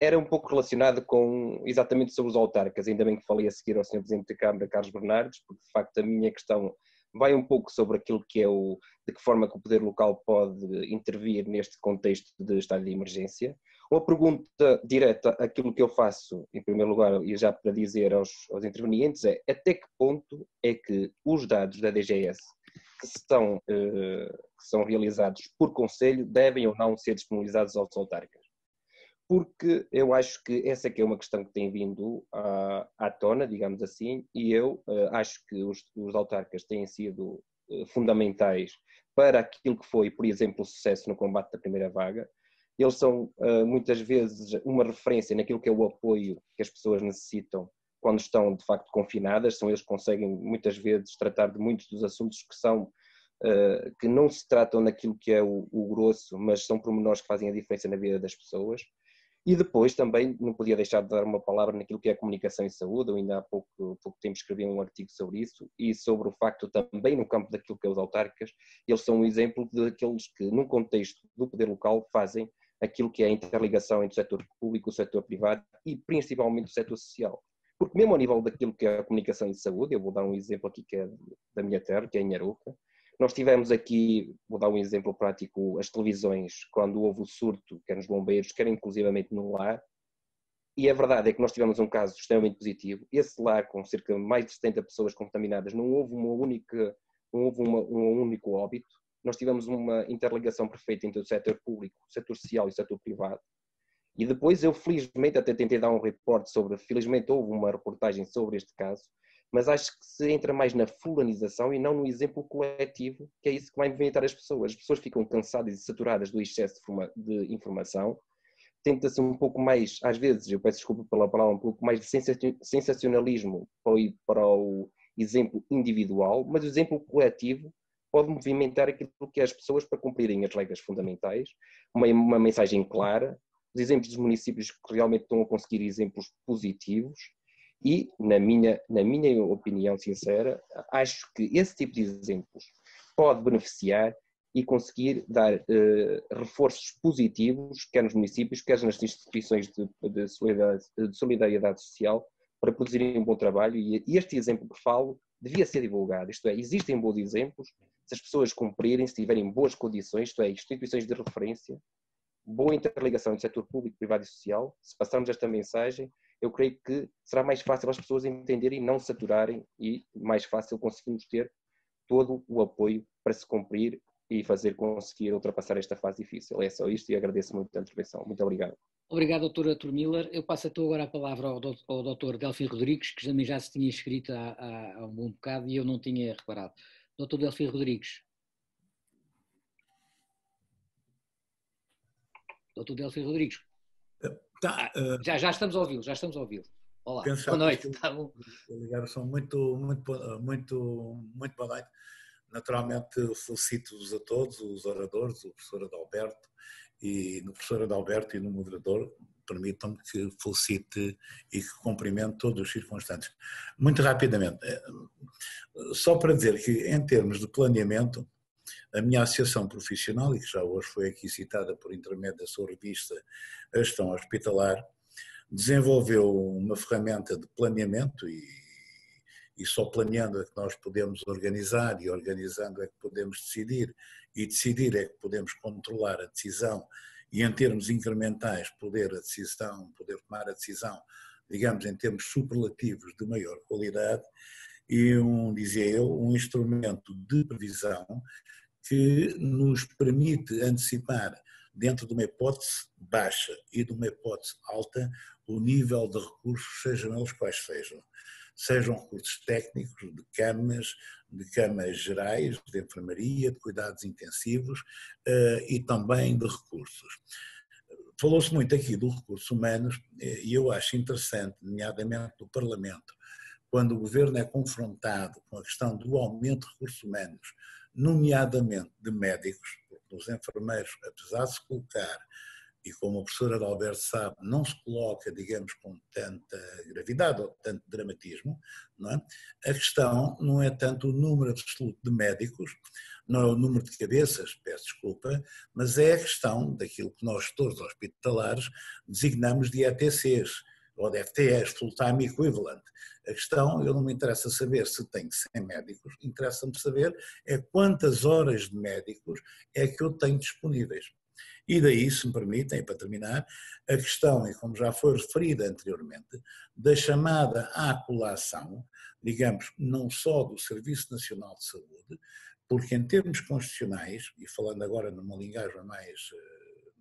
era um pouco relacionada com exatamente sobre os autarcas, ainda bem que falei a seguir ao Sr. Presidente da Câmara, Carlos Bernardes, porque de facto a minha questão vai um pouco sobre aquilo que é de que forma que o poder local pode intervir neste contexto de estado de emergência. Uma pergunta direta àquilo que eu faço, em primeiro lugar, e já para dizer aos intervenientes, é até que ponto é que os dados da DGS que são realizados por Conselho devem ou não ser disponibilizados aos autarcas? Porque eu acho que essa que é uma questão que tem vindo à tona, digamos assim, e eu acho que os autarcas têm sido fundamentais para aquilo que foi, por exemplo, o sucesso no combate da primeira vaga. Eles são muitas vezes uma referência naquilo que é o apoio que as pessoas necessitam quando estão de facto confinadas, são eles que conseguem muitas vezes tratar de muitos dos assuntos que não se tratam naquilo que é o grosso, mas são pormenores que fazem a diferença na vida das pessoas. E depois também não podia deixar de dar uma palavra naquilo que é a comunicação em saúde, eu ainda há pouco tempo escrevi um artigo sobre isso, e sobre o facto também no campo daquilo que é os autarcas, eles são um exemplo daqueles que num contexto do poder local fazem aquilo que é a interligação entre o setor público, o setor privado e principalmente o setor social. Porque mesmo ao nível daquilo que é a comunicação de saúde, eu vou dar um exemplo aqui que é da minha terra, que é em Arouca, nós tivemos aqui, vou dar um exemplo prático, as televisões, quando houve o surto, quer nos bombeiros, quer inclusivamente no lar, e a verdade é que nós tivemos um caso extremamente positivo. Esse lar, com cerca de mais de 70 pessoas contaminadas, não houve um único óbito. Nós tivemos uma interligação perfeita entre o setor público, o setor social e o setor privado. E depois eu, felizmente, até tentei dar um reporte felizmente houve uma reportagem sobre este caso, mas acho que se entra mais na fulanização e não no exemplo coletivo, que é isso que vai movimentar as pessoas. As pessoas ficam cansadas e saturadas do excesso de informação, tenta-se um pouco mais, às vezes, eu peço desculpa pela palavra, um pouco mais de sensacionalismo para o exemplo individual, mas o exemplo coletivo pode movimentar aquilo que é as pessoas para cumprirem as regras fundamentais, uma mensagem clara, os exemplos dos municípios que realmente estão a conseguir exemplos positivos e, na minha opinião sincera, acho que esse tipo de exemplos pode beneficiar e conseguir dar reforços positivos, quer nos municípios, quer nas instituições de solidariedade social, para produzirem um bom trabalho. E este exemplo que falo devia ser divulgado, isto é, existem bons exemplos, se as pessoas cumprirem, se tiverem boas condições, isto é, instituições de referência, boa interligação entre setor público, privado e social, se passarmos esta mensagem, eu creio que será mais fácil as pessoas entenderem e não saturarem e mais fácil conseguirmos ter todo o apoio para se cumprir e conseguir ultrapassar esta fase difícil. É só isto e agradeço muito a intervenção. Muito obrigado. Obrigado, Dr. Artur Miller. Eu passo então agora a palavra ao Dr. Delfim Rodrigues, que também já se tinha inscrito há um bom bocado e eu não tinha reparado. Dr. Delfim Rodrigues. Dr. Delfim Rodrigues. Já estamos a ouvi-lo, Olá, boa noite. Tá bom. Ligaram muito boa noite. Naturalmente felicito-vos a todos, os oradores, o professor Adalberto e no moderador, permitam-me que felicite e que cumprimente todos os circunstantes. Muito rapidamente, só para dizer que em termos de planeamento, a minha associação profissional, e que já hoje foi aqui citada por intermédio da sua revista A Gestão Hospitalar, desenvolveu uma ferramenta de planeamento e só planeando é que nós podemos organizar e organizando é que podemos decidir e decidir é que podemos controlar a decisão e em termos incrementais poder tomar a decisão, digamos em termos superlativos de maior qualidade e dizia eu, um instrumento de previsão que nos permite antecipar dentro de uma hipótese baixa e de uma hipótese alta, o nível de recursos, sejam eles quais sejam. Sejam recursos técnicos, de camas gerais, de enfermaria, de cuidados intensivos e também de recursos. Falou-se muito aqui dos recursos humanos e eu acho interessante, nomeadamente do Parlamento, quando o Governo é confrontado com a questão do aumento de recursos humanos, nomeadamente de médicos, porque os enfermeiros, apesar de se colocar, e como a professora Adalberto sabe, não se coloca, digamos, com tanta gravidade ou tanto dramatismo, não é? A questão não é tanto o número absoluto de médicos, não é o número de cabeças, peço desculpa, mas é a questão daquilo que nós, gestores hospitalares, designamos de ETCs, ou de FTEs, Full-Time Equivalent. A questão, eu não me interessa saber se tenho 100 médicos, interessa-me saber é quantas horas de médicos é que eu tenho disponíveis. E daí, se me permitem, para terminar, a questão, e como já foi referida anteriormente, da chamada à colação, digamos, não só do Serviço Nacional de Saúde, porque em termos constitucionais, e falando agora numa linguagem mais,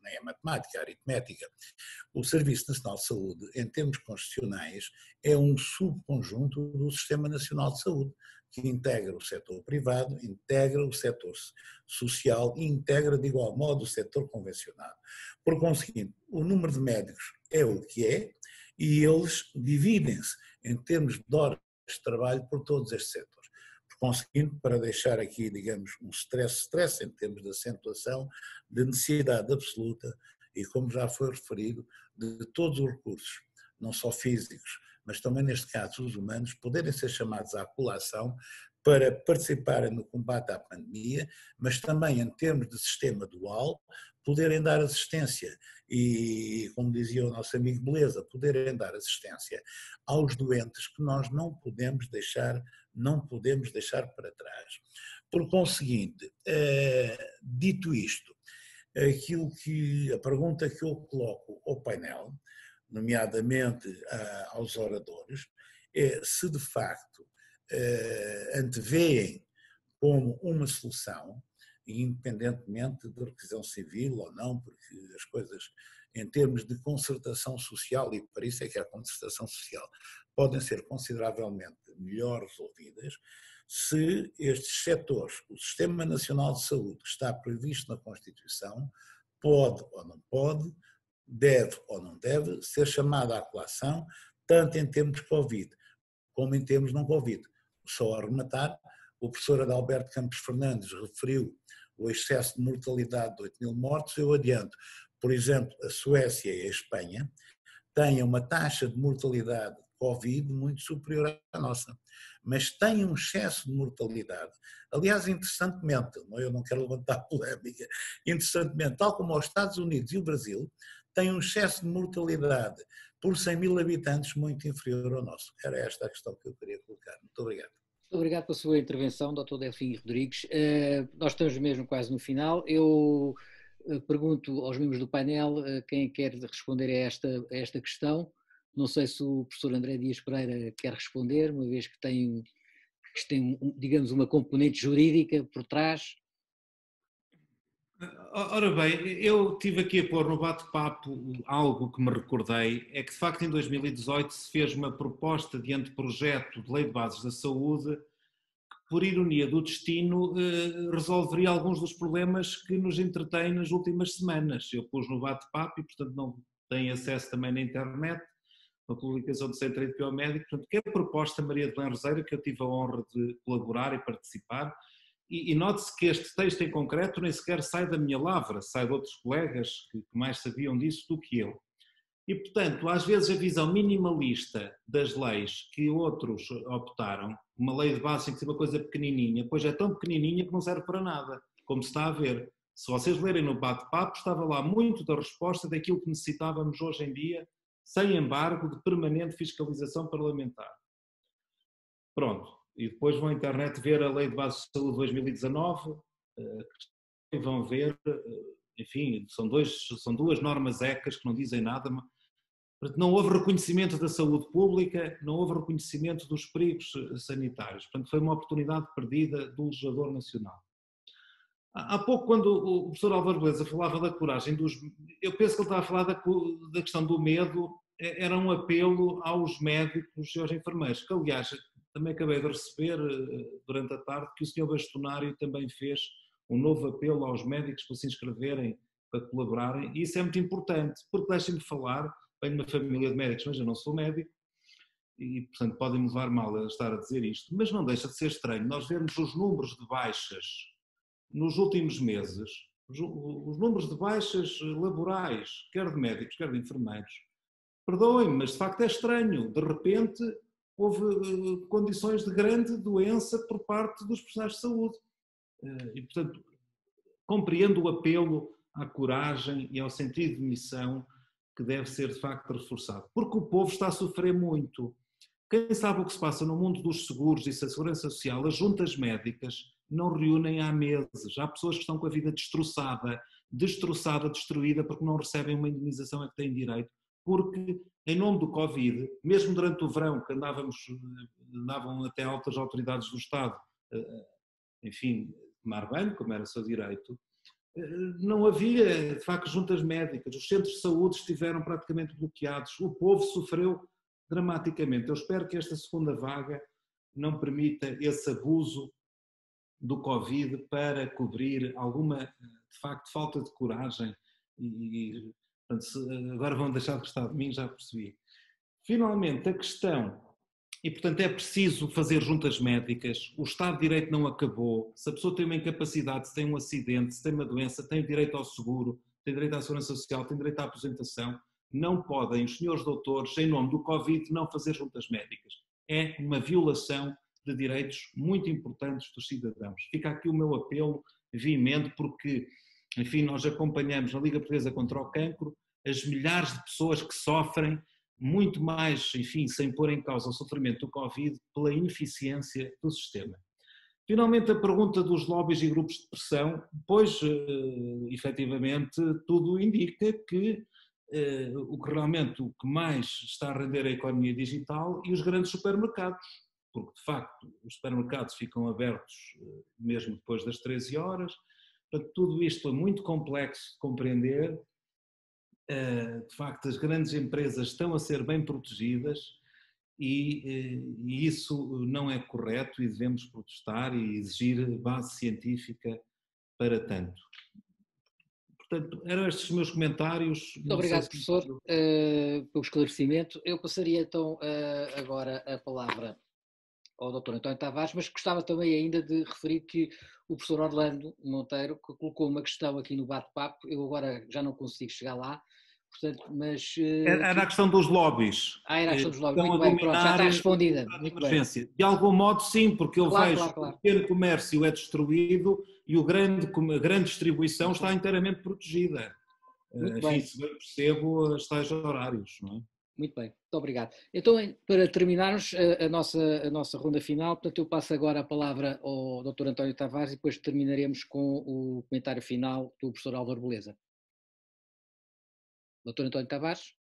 nem é matemática, é aritmética, o Serviço Nacional de Saúde, em termos constitucionais, é um subconjunto do Sistema Nacional de Saúde, que integra o setor privado, integra o setor social e integra de igual modo o setor convencionado. Por conseguinte, o número de médicos é o que é e eles dividem-se em termos de horas de trabalho por todos estes setores. Por conseguinte, para deixar aqui, digamos, um stress em termos de acentuação, de necessidade absoluta e, como já foi referido, de todos os recursos, não só físicos, mas também neste caso os humanos, poderem ser chamados à colação para participarem no combate à pandemia, mas também em termos de sistema dual, poderem dar assistência e, como dizia o nosso amigo Beleza, poderem dar assistência aos doentes que nós não podemos deixar para trás. Por conseguinte, dito isto, a pergunta que eu coloco ao painel, nomeadamente aos oradores, é se de facto antevêem como uma solução, independentemente de requisição civil ou não, porque as coisas em termos de concertação social, e para isso é que a concertação social, podem ser consideravelmente melhor resolvidas, se estes setores, o Sistema Nacional de Saúde, que está previsto na Constituição, pode ou não pode, deve ou não deve ser chamada à colação, tanto em termos de Covid como em termos não Covid. Só a rematar, o professor Adalberto Campos Fernandes referiu o excesso de mortalidade de 8.000 mortos. Eu adianto, por exemplo, a Suécia e a Espanha têm uma taxa de mortalidade de Covid muito superior à nossa, mas têm um excesso de mortalidade. Aliás, interessantemente, eu não quero levantar polémica, interessantemente, tal como os Estados Unidos e o Brasil, têm um excesso de mortalidade por 100.000 habitantes muito inferior ao nosso. Era esta a questão que eu queria colocar. Muito obrigado. Muito obrigado pela sua intervenção, Dr. Delfim Rodrigues. Nós estamos mesmo quase no final. Eu pergunto aos membros do painel quem quer responder a esta questão. Não sei se o professor André Dias Pereira quer responder, uma vez que tem digamos, uma componente jurídica por trás. Ora bem, eu estive aqui a pôr no bate-papo algo que me recordei, é que de facto em 2018 se fez uma proposta de anteprojeto de Lei de Bases da Saúde que, por ironia do destino, resolveria alguns dos problemas que nos entretêm nas últimas semanas. Eu pus no bate-papo e, portanto, não tenho acesso também na internet, uma publicação do Centro de Biomédico, portanto, que é a proposta Maria de Belém Roseira, que eu tive a honra de colaborar e participar. E note-se que este texto em concreto nem sequer sai da minha lavra, sai de outros colegas que mais sabiam disso do que eu. E, portanto, às vezes a visão minimalista das leis que outros optaram, uma lei de base tem que ser uma coisa pequenininha, pois é tão pequenininha que não serve para nada, como se está a ver. Se vocês lerem no bate-papo, estava lá muito da resposta daquilo que necessitávamos hoje em dia, sem embargo, de permanente fiscalização parlamentar. Pronto. E depois vão à internet ver a Lei de Base de Saúde 2019 e vão ver, enfim, são duas normas ECAs que não dizem nada, mas não houve reconhecimento da saúde pública, não houve reconhecimento dos perigos sanitários. Portanto, foi uma oportunidade perdida do legislador nacional. Há pouco, quando o professor Álvaro Beleza falava da coragem eu penso que ele estava a falar da questão do medo, era um apelo aos médicos e aos enfermeiros, que aliás também acabei de receber durante a tarde que o senhor bastonário também fez um novo apelo aos médicos para se inscreverem, para colaborarem, e isso é muito importante, porque deixem-me falar, venho de uma família de médicos, mas eu não sou médico, e portanto podem-me levar mal a estar a dizer isto, mas não deixa de ser estranho nós vermos os números de baixas nos últimos meses, os números de baixas laborais, quer de médicos, quer de enfermeiros. Perdoem-me, mas de facto é estranho. De repente houve condições de grande doença por parte dos profissionais de saúde. E, portanto, compreendo o apelo à coragem e ao sentido de missão que deve ser de facto reforçado. Porque o povo está a sofrer muito. Quem sabe o que se passa no mundo dos seguros e da segurança social, as juntas médicas não reúnem há meses. Há pessoas que estão com a vida destroçada, destruída, porque não recebem uma indemnização a que têm direito. Porque, em nome do Covid, mesmo durante o verão, que andavam até altas autoridades do Estado, enfim, tomar banho, como era seu direito, não havia, de facto, juntas médicas. Os centros de saúde estiveram praticamente bloqueados. O povo sofreu dramaticamente. Eu espero que esta segunda vaga não permita esse abuso do Covid para cobrir alguma, de facto, falta de coragem e portanto, agora vão deixar de gostar de mim, já percebi. Finalmente, a questão, e portanto é preciso fazer juntas médicas, o Estado de Direito não acabou, se a pessoa tem uma incapacidade, se tem um acidente, se tem uma doença, tem direito ao seguro, tem direito à segurança social, tem direito à aposentação, não podem os senhores doutores, em nome do Covid, não fazer juntas médicas. É uma violação de direitos muito importantes dos cidadãos. Fica aqui o meu apelo veemente, porque, enfim, nós acompanhamos na Liga Portuguesa contra o Cancro as milhares de pessoas que sofrem, muito mais, enfim, sem pôr em causa o sofrimento do Covid, pela ineficiência do sistema. Finalmente, a pergunta dos lobbies e grupos de pressão, pois, efetivamente, tudo indica que o que mais está a render a economia digital e os grandes supermercados, porque de facto os supermercados ficam abertos mesmo depois das 13 horas, portanto tudo isto é muito complexo de compreender, de facto as grandes empresas estão a ser bem protegidas e isso não é correto e devemos protestar e exigir base científica para tanto. Portanto, eram estes os meus comentários. Muito obrigado, professor, pelo esclarecimento. Eu passaria então agora a palavra ao Dr. António Tavares, mas gostava também ainda de referir que o professor Orlando Monteiro colocou uma questão aqui no bate-papo, eu agora já não consigo chegar lá, portanto, mas... Era a questão dos lobbies. Era a questão dos lobbies, muito bem, pronto, já está respondida. Muito bem. De algum modo, sim, porque eu vejo claro. que o pequeno comércio é destruído e a grande distribuição está inteiramente protegida. Enfim, se bem percebo, as tais horários, não é? Muito bem, muito obrigado. Então, para terminarmos a nossa ronda final, portanto, eu passo agora a palavra ao Dr. António Tavares e depois terminaremos com o comentário final do professor Álvaro Beleza. Dr. António Tavares.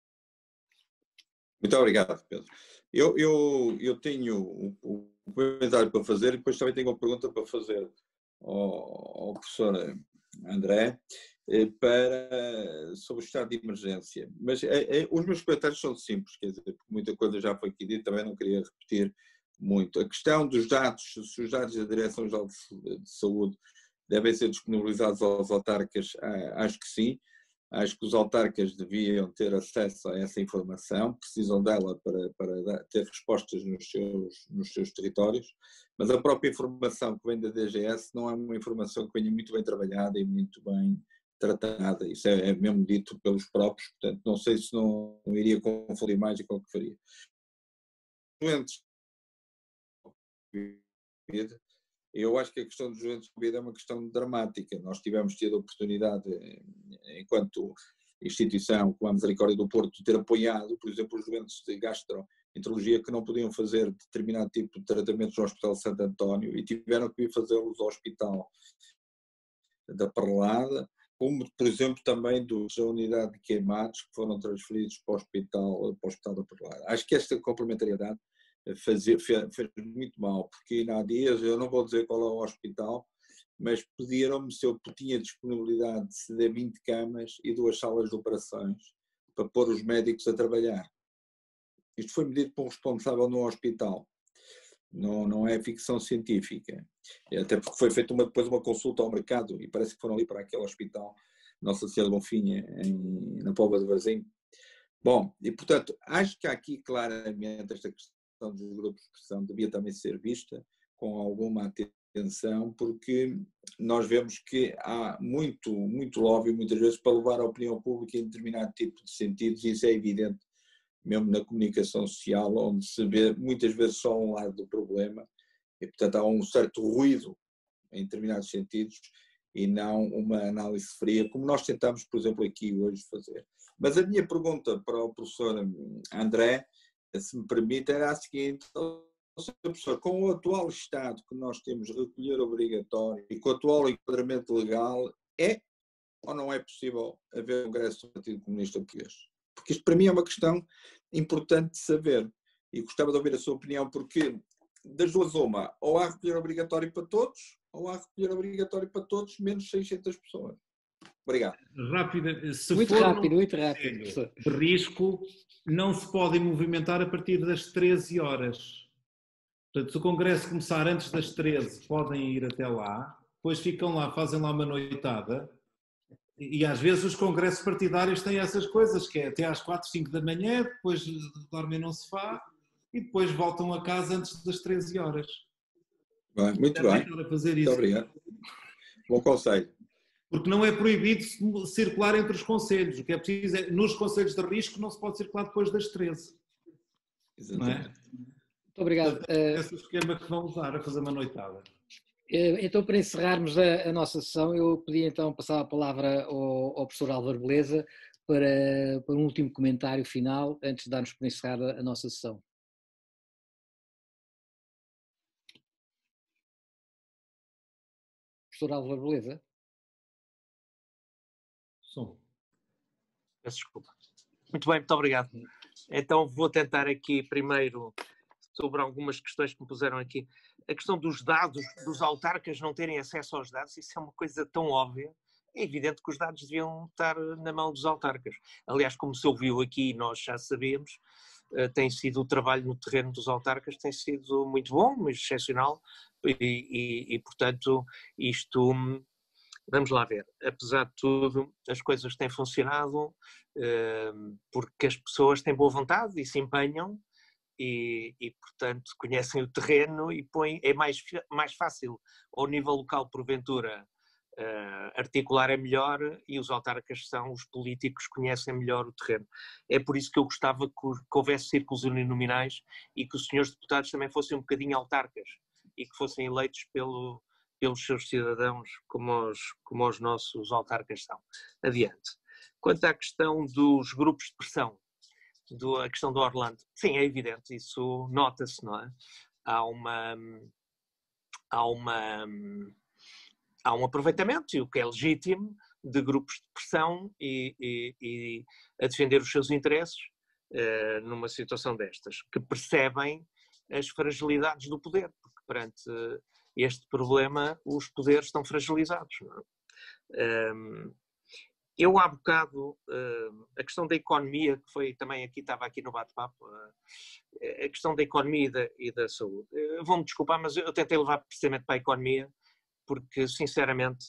Muito obrigado, Pedro. Eu tenho um comentário para fazer e depois também tenho uma pergunta para fazer ao professor André sobre o estado de emergência. Mas os meus comentários são simples, quer dizer, porque muita coisa já foi aqui dita, também não queria repetir muito. A questão dos dados, se os dados da Direção-Geral de Saúde devem ser disponibilizados aos autarcas, acho que sim. Acho que os autarcas deviam ter acesso a essa informação, precisam dela para ter respostas nos seus territórios, mas a própria informação que vem da DGS não é uma informação que venha muito bem trabalhada e muito bem tratada. Isso é mesmo dito pelos próprios, portanto não sei se não iria confundir mais e qual que faria. Doentes, eu acho que a questão dos doentes de Covid é uma questão dramática. Nós tivemos tido a oportunidade, enquanto instituição, com a Misericórdia do Porto, de ter apoiado, por exemplo, os doentes de gastroenterologia que não podiam fazer determinado tipo de tratamentos no Hospital Santo António e tiveram que ir fazê-los ao Hospital da Perlada, como, por exemplo, também da unidade de queimados que foram transferidos para o Hospital da Perlada. Acho que esta complementariedade fez muito mal, porque há dias, eu não vou dizer qual é o hospital, mas pediram-me se eu tinha disponibilidade de ceder 20 camas e 2 salas de operações para pôr os médicos a trabalhar. Isto foi medido por um responsável no hospital, não é ficção científica, até porque foi feita depois uma consulta ao mercado e parece que foram ali para aquele hospital, Nossa Senhora de Bonfinha, na Póvoa de Varzim. Bom, e portanto, acho que aqui claramente esta questão dos grupos de pressão devia também ser vista com alguma atenção, porque nós vemos que há muito lobby, muitas vezes, para levar a opinião pública em determinado tipo de sentidos, e isso é evidente mesmo na comunicação social, onde se vê muitas vezes só um lado do problema, e portanto há um certo ruído em determinados sentidos, e não uma análise fria, como nós tentamos, por exemplo, aqui hoje fazer. Mas a minha pergunta para o professor André, se me permite, era a seguinte: professor, com o atual estado que nós temos de recolher obrigatório e com o atual enquadramento legal, é ou não é possível haver um congresso do Partido Comunista Português? Porque isto para mim é uma questão importante de saber, e gostava de ouvir a sua opinião, porque das duas uma, ou há recolher obrigatório para todos, ou há recolher obrigatório para todos menos 600 pessoas. Obrigado. Rápida. Se Muito for rápido, um muito rápido. de risco, não se podem movimentar a partir das 13 horas. Portanto, se o congresso começar antes das 13, podem ir até lá, depois ficam lá, fazem lá uma noitada, e às vezes os congressos partidários têm essas coisas, que é até às 4, 5 da manhã, depois dormem no sofá e depois voltam a casa antes das 13 horas. Bem, muito bem. Fazer isso. Muito obrigado. Bom conselho. Porque não é proibido circular entre os concelhos. O que é preciso é, nos concelhos de risco, não se pode circular depois das 13. Exatamente. Não é? Muito obrigado. Esse é o esquema que vão usar a fazer uma noitada. Então, para encerrarmos a nossa sessão, eu podia então passar a palavra ao professor Álvaro Beleza para um último comentário final, antes de darmos por encerrada a nossa sessão. Professor Álvaro Beleza. Som. Peço desculpa. Muito bem, muito obrigado. Então vou tentar aqui primeiro sobre algumas questões que me puseram aqui. A questão dos dados, dos autarcas não terem acesso aos dados, isso é uma coisa tão óbvia. É evidente que os dados deviam estar na mão dos autarcas. Aliás, como se ouviu aqui, nós já sabemos, tem sido o trabalho no terreno dos autarcas, tem sido muito bom, muito excepcional, e portanto, isto, vamos lá ver, apesar de tudo, as coisas têm funcionado porque as pessoas têm boa vontade e se empenham, e portanto conhecem o terreno e é mais fácil ao nível local, porventura, articular é melhor, e os autarcas são os políticos que conhecem melhor o terreno. É por isso que eu gostava que houvesse círculos uninominais e que os senhores deputados também fossem um bocadinho autarcas e que fossem eleitos pelos seus cidadãos como os nossos autarcas são. Adiante. Quanto à questão dos grupos de pressão, a questão do Orlando, sim, é evidente, isso nota-se, não é? Há um aproveitamento, e o que é legítimo, de grupos de pressão e a defender os seus interesses numa situação destas, que percebem as fragilidades do poder, porque perante este problema os poderes estão fragilizados. Não é? Eu há bocado, a questão da economia, que foi também aqui, estava aqui no bate-papo, a questão da economia e da saúde. Vão-me desculpar, mas eu tentei levar precisamente para a economia, porque sinceramente,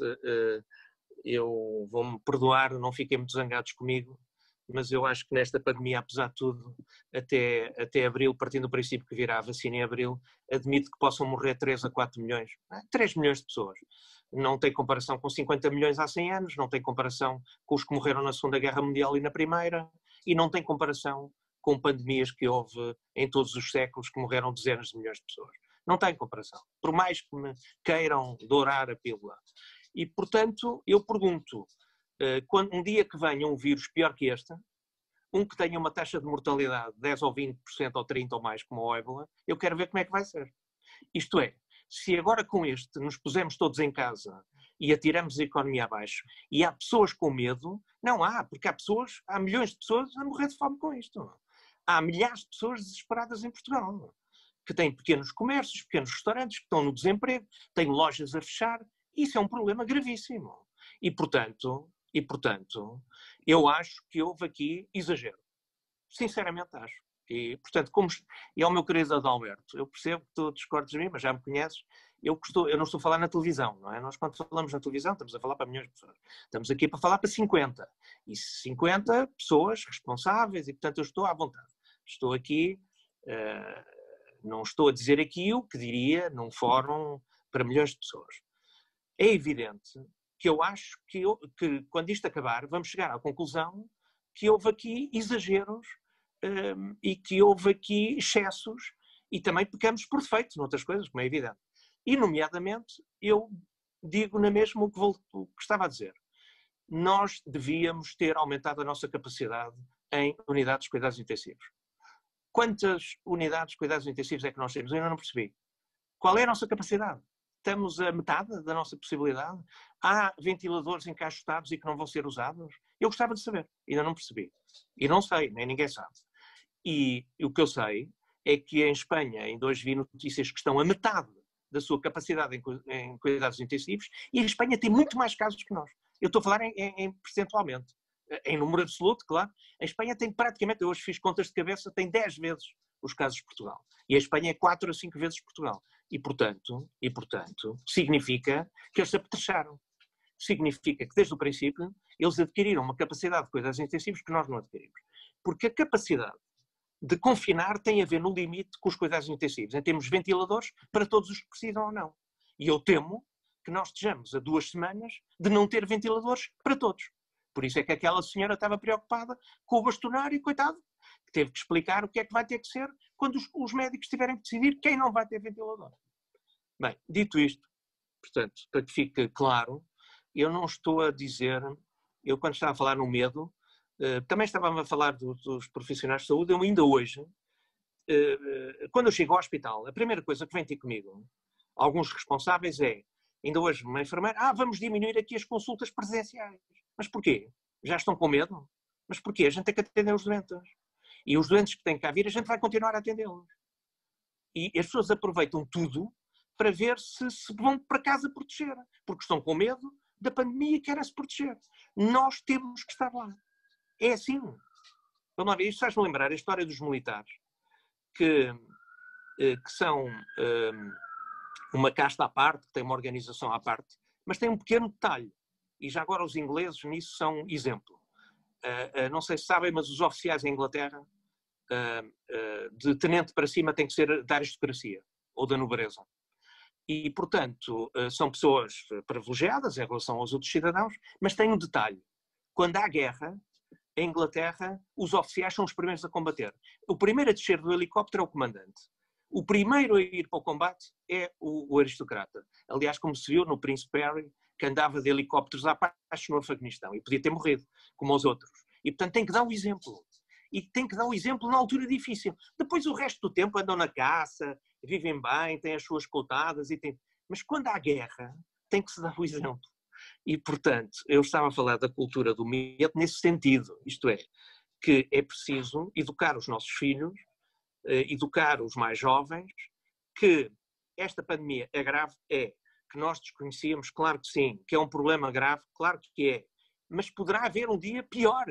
eu vou-me perdoar, não fiquem muito zangados comigo, mas eu acho que nesta pandemia, apesar de tudo, até abril, partindo do princípio que virá a vacina em abril, admito que possam morrer 3 a 4 milhões, 3 milhões de pessoas. Não tem comparação com 50 milhões há 100 anos, não tem comparação com os que morreram na Segunda Guerra Mundial e na Primeira, e não tem comparação com pandemias que houve em todos os séculos, que morreram dezenas de milhões de pessoas. Não tem comparação, por mais que me queiram dourar a pílula. E, portanto, eu pergunto, quando um dia que venha um vírus pior que este, um que tenha uma taxa de mortalidade de 10 ou 20% ou 30% ou mais, como o ébola, eu quero ver como é que vai ser. Isto é, se agora com este nos pusemos todos em casa e atiramos a economia abaixo, e há pessoas com medo, não há, porque há milhões de pessoas a morrer de fome com isto. Há milhares de pessoas desesperadas em Portugal, que têm pequenos comércios, pequenos restaurantes, que estão no desemprego, têm lojas a fechar, Isso é um problema gravíssimo. E, portanto, eu acho que houve aqui exagero. Sinceramente acho. E, portanto, e ao meu querido Adalberto, eu percebo que tu discordas de mim, mas já me conheces, eu não estou a falar na televisão, não é? Nós, quando falamos na televisão, estamos a falar para milhões de pessoas. Estamos aqui para falar para 50. E 50 pessoas responsáveis, e, portanto, eu estou à vontade. Estou aqui, não estou a dizer aqui o que diria num fórum para milhões de pessoas. É evidente que eu acho que quando isto acabar, vamos chegar à conclusão que houve aqui exageros e que houve aqui excessos e também pecamos por defeito noutras coisas, como é evidente. E, nomeadamente, eu digo na mesma o que estava a dizer. Nós devíamos ter aumentado a nossa capacidade em unidades de cuidados intensivos. Quantas unidades de cuidados intensivos é que nós temos? Eu ainda não percebi. Qual é a nossa capacidade? Estamos a metade da nossa possibilidade? Há ventiladores encaixotados e que não vão ser usados? Eu gostava de saber. Ainda não percebi. E não sei, nem ninguém sabe. E o que eu sei é que em Espanha ainda hoje vi notícias que estão a metade da sua capacidade em cuidados intensivos, e a Espanha tem muito mais casos que nós. Eu estou a falar em percentualmente. Em número absoluto, claro. A Espanha tem praticamente, eu hoje fiz contas de cabeça, tem 10 vezes os casos de Portugal. E a Espanha é 4 a 5 vezes Portugal. E, portanto, significa que eles se apetrecharam. Significa que, desde o princípio, eles adquiriram uma capacidade de cuidados intensivos que nós não adquirimos. Porque a capacidade de confinar tem a ver, no limite, com os cuidados intensivos. Em termos de ventiladores, para todos os que precisam ou não. E eu temo que nós estejamos a 2 semanas de não ter ventiladores para todos. Por isso é que aquela senhora estava preocupada com o bastonário, coitado, que teve que explicar o que é que vai ter que ser quando os médicos tiverem que decidir quem não vai ter ventilador. Bem, dito isto, portanto, para que fique claro, eu não estou a dizer, eu quando estava a falar no medo, também estava a falar dos profissionais de saúde, eu ainda hoje, quando eu chego ao hospital, a primeira coisa que vem ter comigo, alguns responsáveis ainda hoje uma enfermeira, vamos diminuir aqui as consultas presenciais. Mas porquê? Já estão com medo? Mas porquê? A gente tem que atender os doentes. E os doentes que têm cá vir, a gente vai continuar a atendê-los. E as pessoas aproveitam tudo para ver se vão para casa proteger. Porque estão com medo da pandemia e querem se proteger. Nós temos que estar lá. É assim. Vamos lá ver, isto faz-me lembrar a história dos militares, que são uma casta à parte, que tem uma organização à parte, mas tem um pequeno detalhe. E já agora os ingleses nisso são exemplo. Não sei se sabem, mas os oficiais em Inglaterra, de tenente para cima, têm que ser da aristocracia ou da nobreza. E, portanto, são pessoas privilegiadas em relação aos outros cidadãos, mas tem um detalhe. Quando há guerra, em Inglaterra, os oficiais são os primeiros a combater. O primeiro a descer do helicóptero é o comandante. O primeiro a ir para o combate é o aristocrata. Aliás, como se viu no Príncipe Harry, que andava de helicópteros abaixo no Afeganistão e podia ter morrido, como os outros. E, portanto, tem que dar o exemplo. E tem que dar o exemplo na altura difícil. Depois, o resto do tempo, andam na caça, vivem bem, têm as suas coutadas. Mas quando há guerra, tem que se dar o exemplo. E, portanto, eu estava a falar da cultura do medo nesse sentido. Isto é, que é preciso educar os nossos filhos, educar os mais jovens, que esta pandemia é grave, que nós desconhecíamos, claro que sim, que é um problema grave, claro que é, mas poderá haver um dia pior.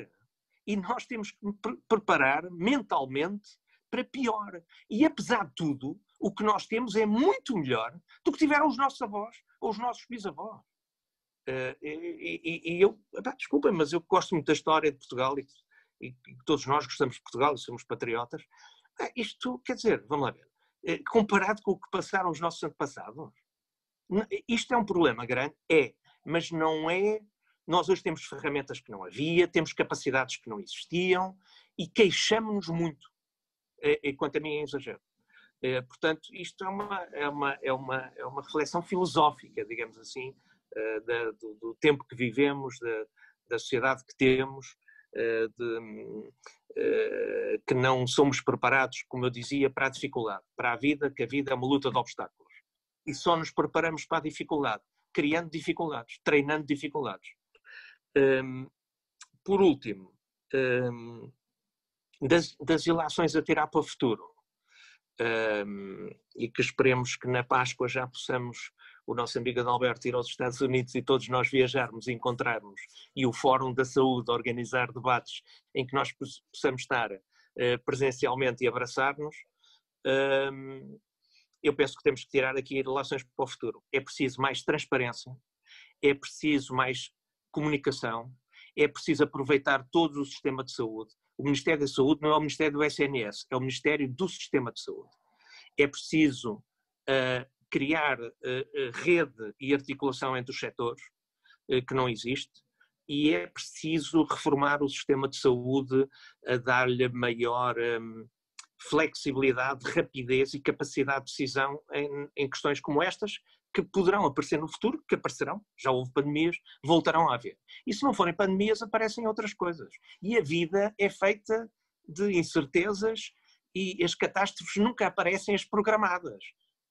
E nós temos que preparar mentalmente para pior. E apesar de tudo, o que nós temos é muito melhor do que tiveram os nossos avós ou os nossos bisavós. Desculpem, mas eu gosto muito da história de Portugal e todos nós gostamos de Portugal e somos patriotas. Isto, quer dizer, vamos lá ver, comparado com o que passaram os nossos antepassados, isto é um problema grande? Mas não é. Nós hoje temos ferramentas que não havia, temos capacidades que não existiam e queixamos-nos muito. Quanto a mim é exagero. Portanto, isto é uma reflexão filosófica, digamos assim, do tempo que vivemos, da sociedade que temos, que não somos preparados, como eu dizia, para a dificuldade, para a vida, que a vida é uma luta de obstáculos. E só nos preparamos para a dificuldade, criando dificuldades, treinando dificuldades. Por último, das ilações a tirar para o futuro, e que esperemos que na Páscoa já possamos o nosso amigo Adalberto ir aos Estados Unidos e todos nós viajarmos e encontrarmos, e o Fórum da Saúde organizar debates em que nós possamos estar presencialmente e abraçar-nos, eu penso que temos que tirar aqui relações para o futuro. É preciso mais transparência, é preciso mais comunicação, é preciso aproveitar todo o sistema de saúde. O Ministério da Saúde não é o Ministério do SNS, é o Ministério do Sistema de Saúde. É preciso criar rede e articulação entre os setores, que não existe, e é preciso reformar o sistema de saúde, a dar-lhe maior flexibilidade, rapidez e capacidade de decisão em questões como estas, que poderão aparecer no futuro, que aparecerão, já houve pandemias, voltarão a haver. E se não forem pandemias, aparecem outras coisas. E a vida é feita de incertezas e as catástrofes nunca aparecem as programadas.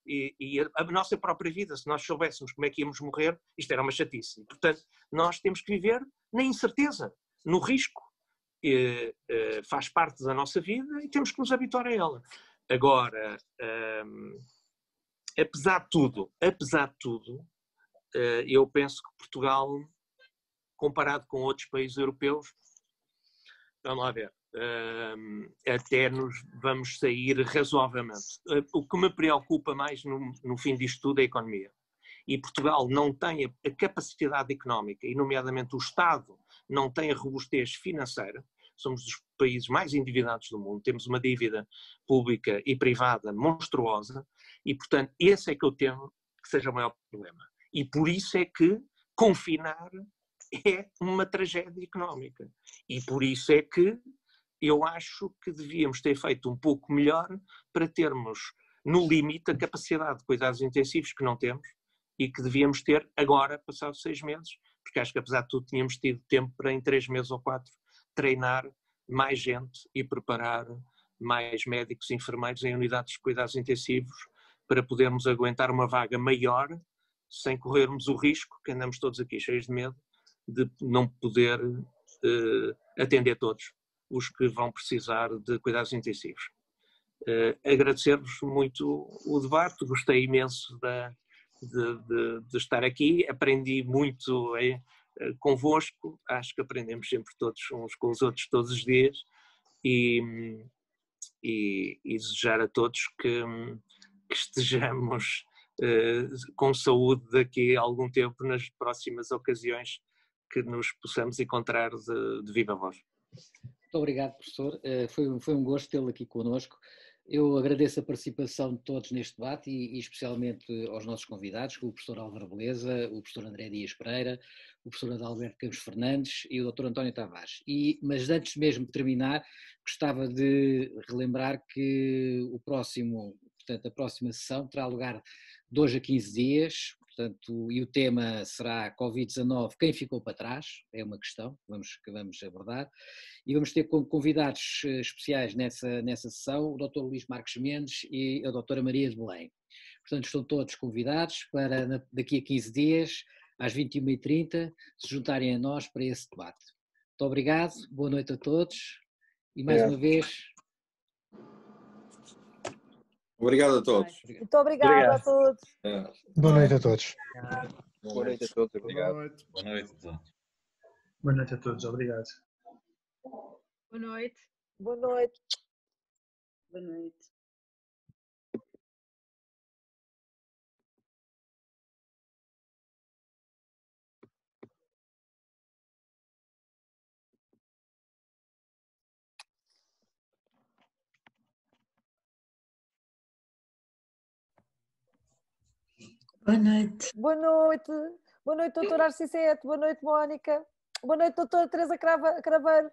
E a nossa própria vida, se nós soubéssemos como é que íamos morrer, isto era uma chatice. E, portanto, nós temos que viver na incerteza, no risco. Faz parte da nossa vida e temos que nos habituar a ela. Agora, apesar de tudo, eu penso que Portugal, comparado com outros países europeus, vamos lá ver, até nos vamos sair razoavelmente. O que me preocupa mais no fim disto tudo é a economia. E Portugal não tem a capacidade económica, e nomeadamente o Estado não tem a robustez financeira. Somos dos países mais endividados do mundo, temos uma dívida pública e privada monstruosa e, portanto, esse é que eu temo que seja o maior problema. E por isso é que confinar é uma tragédia económica. E por isso é que eu acho que devíamos ter feito um pouco melhor para termos, no limite, a capacidade de cuidados intensivos que não temos e que devíamos ter agora, passados 6 meses, porque acho que apesar de tudo tínhamos tido tempo para em 3 meses ou 4 treinar mais gente e preparar mais médicos e enfermeiros em unidades de cuidados intensivos para podermos aguentar uma vaga maior sem corrermos o risco, que andamos todos aqui cheios de medo, de não poder atender todos os que vão precisar de cuidados intensivos. Agradecer-vos muito o debate, gostei imenso de estar aqui, aprendi muito convosco, acho que aprendemos sempre todos uns com os outros todos os dias e desejar a todos que estejamos com saúde daqui a algum tempo nas próximas ocasiões que nos possamos encontrar de viva voz. Muito obrigado, professor. Foi um gosto tê-lo aqui connosco. Eu agradeço a participação de todos neste debate e especialmente aos nossos convidados, o professor Álvaro Beleza, o professor André Dias Pereira, o professor Adalberto Campos Fernandes e o doutor António Tavares. Mas antes mesmo de terminar, gostava de relembrar que a próxima sessão terá lugar de hoje a 15 dias, portanto, e o tema será Covid-19, quem ficou para trás? É uma questão que vamos abordar. E vamos ter como convidados especiais nessa sessão o Dr. Luís Marques Mendes e a doutora Maria de Belém. Portanto, estão todos convidados para daqui a 15 dias, às 21h30, se juntarem a nós para esse debate. Muito obrigado, boa noite a todos e mais uma vez... Obrigado a todos. Muito obrigada a todos. Boa noite a todos. Boa noite a todos, obrigado. Boa noite a todos. Boa noite a todos, obrigado. Boa noite. Boa noite. Boa noite. Boa noite. Boa noite. Boa noite, doutora Arcicete. Boa noite, Mónica. Boa noite, doutora Teresa Craveiro.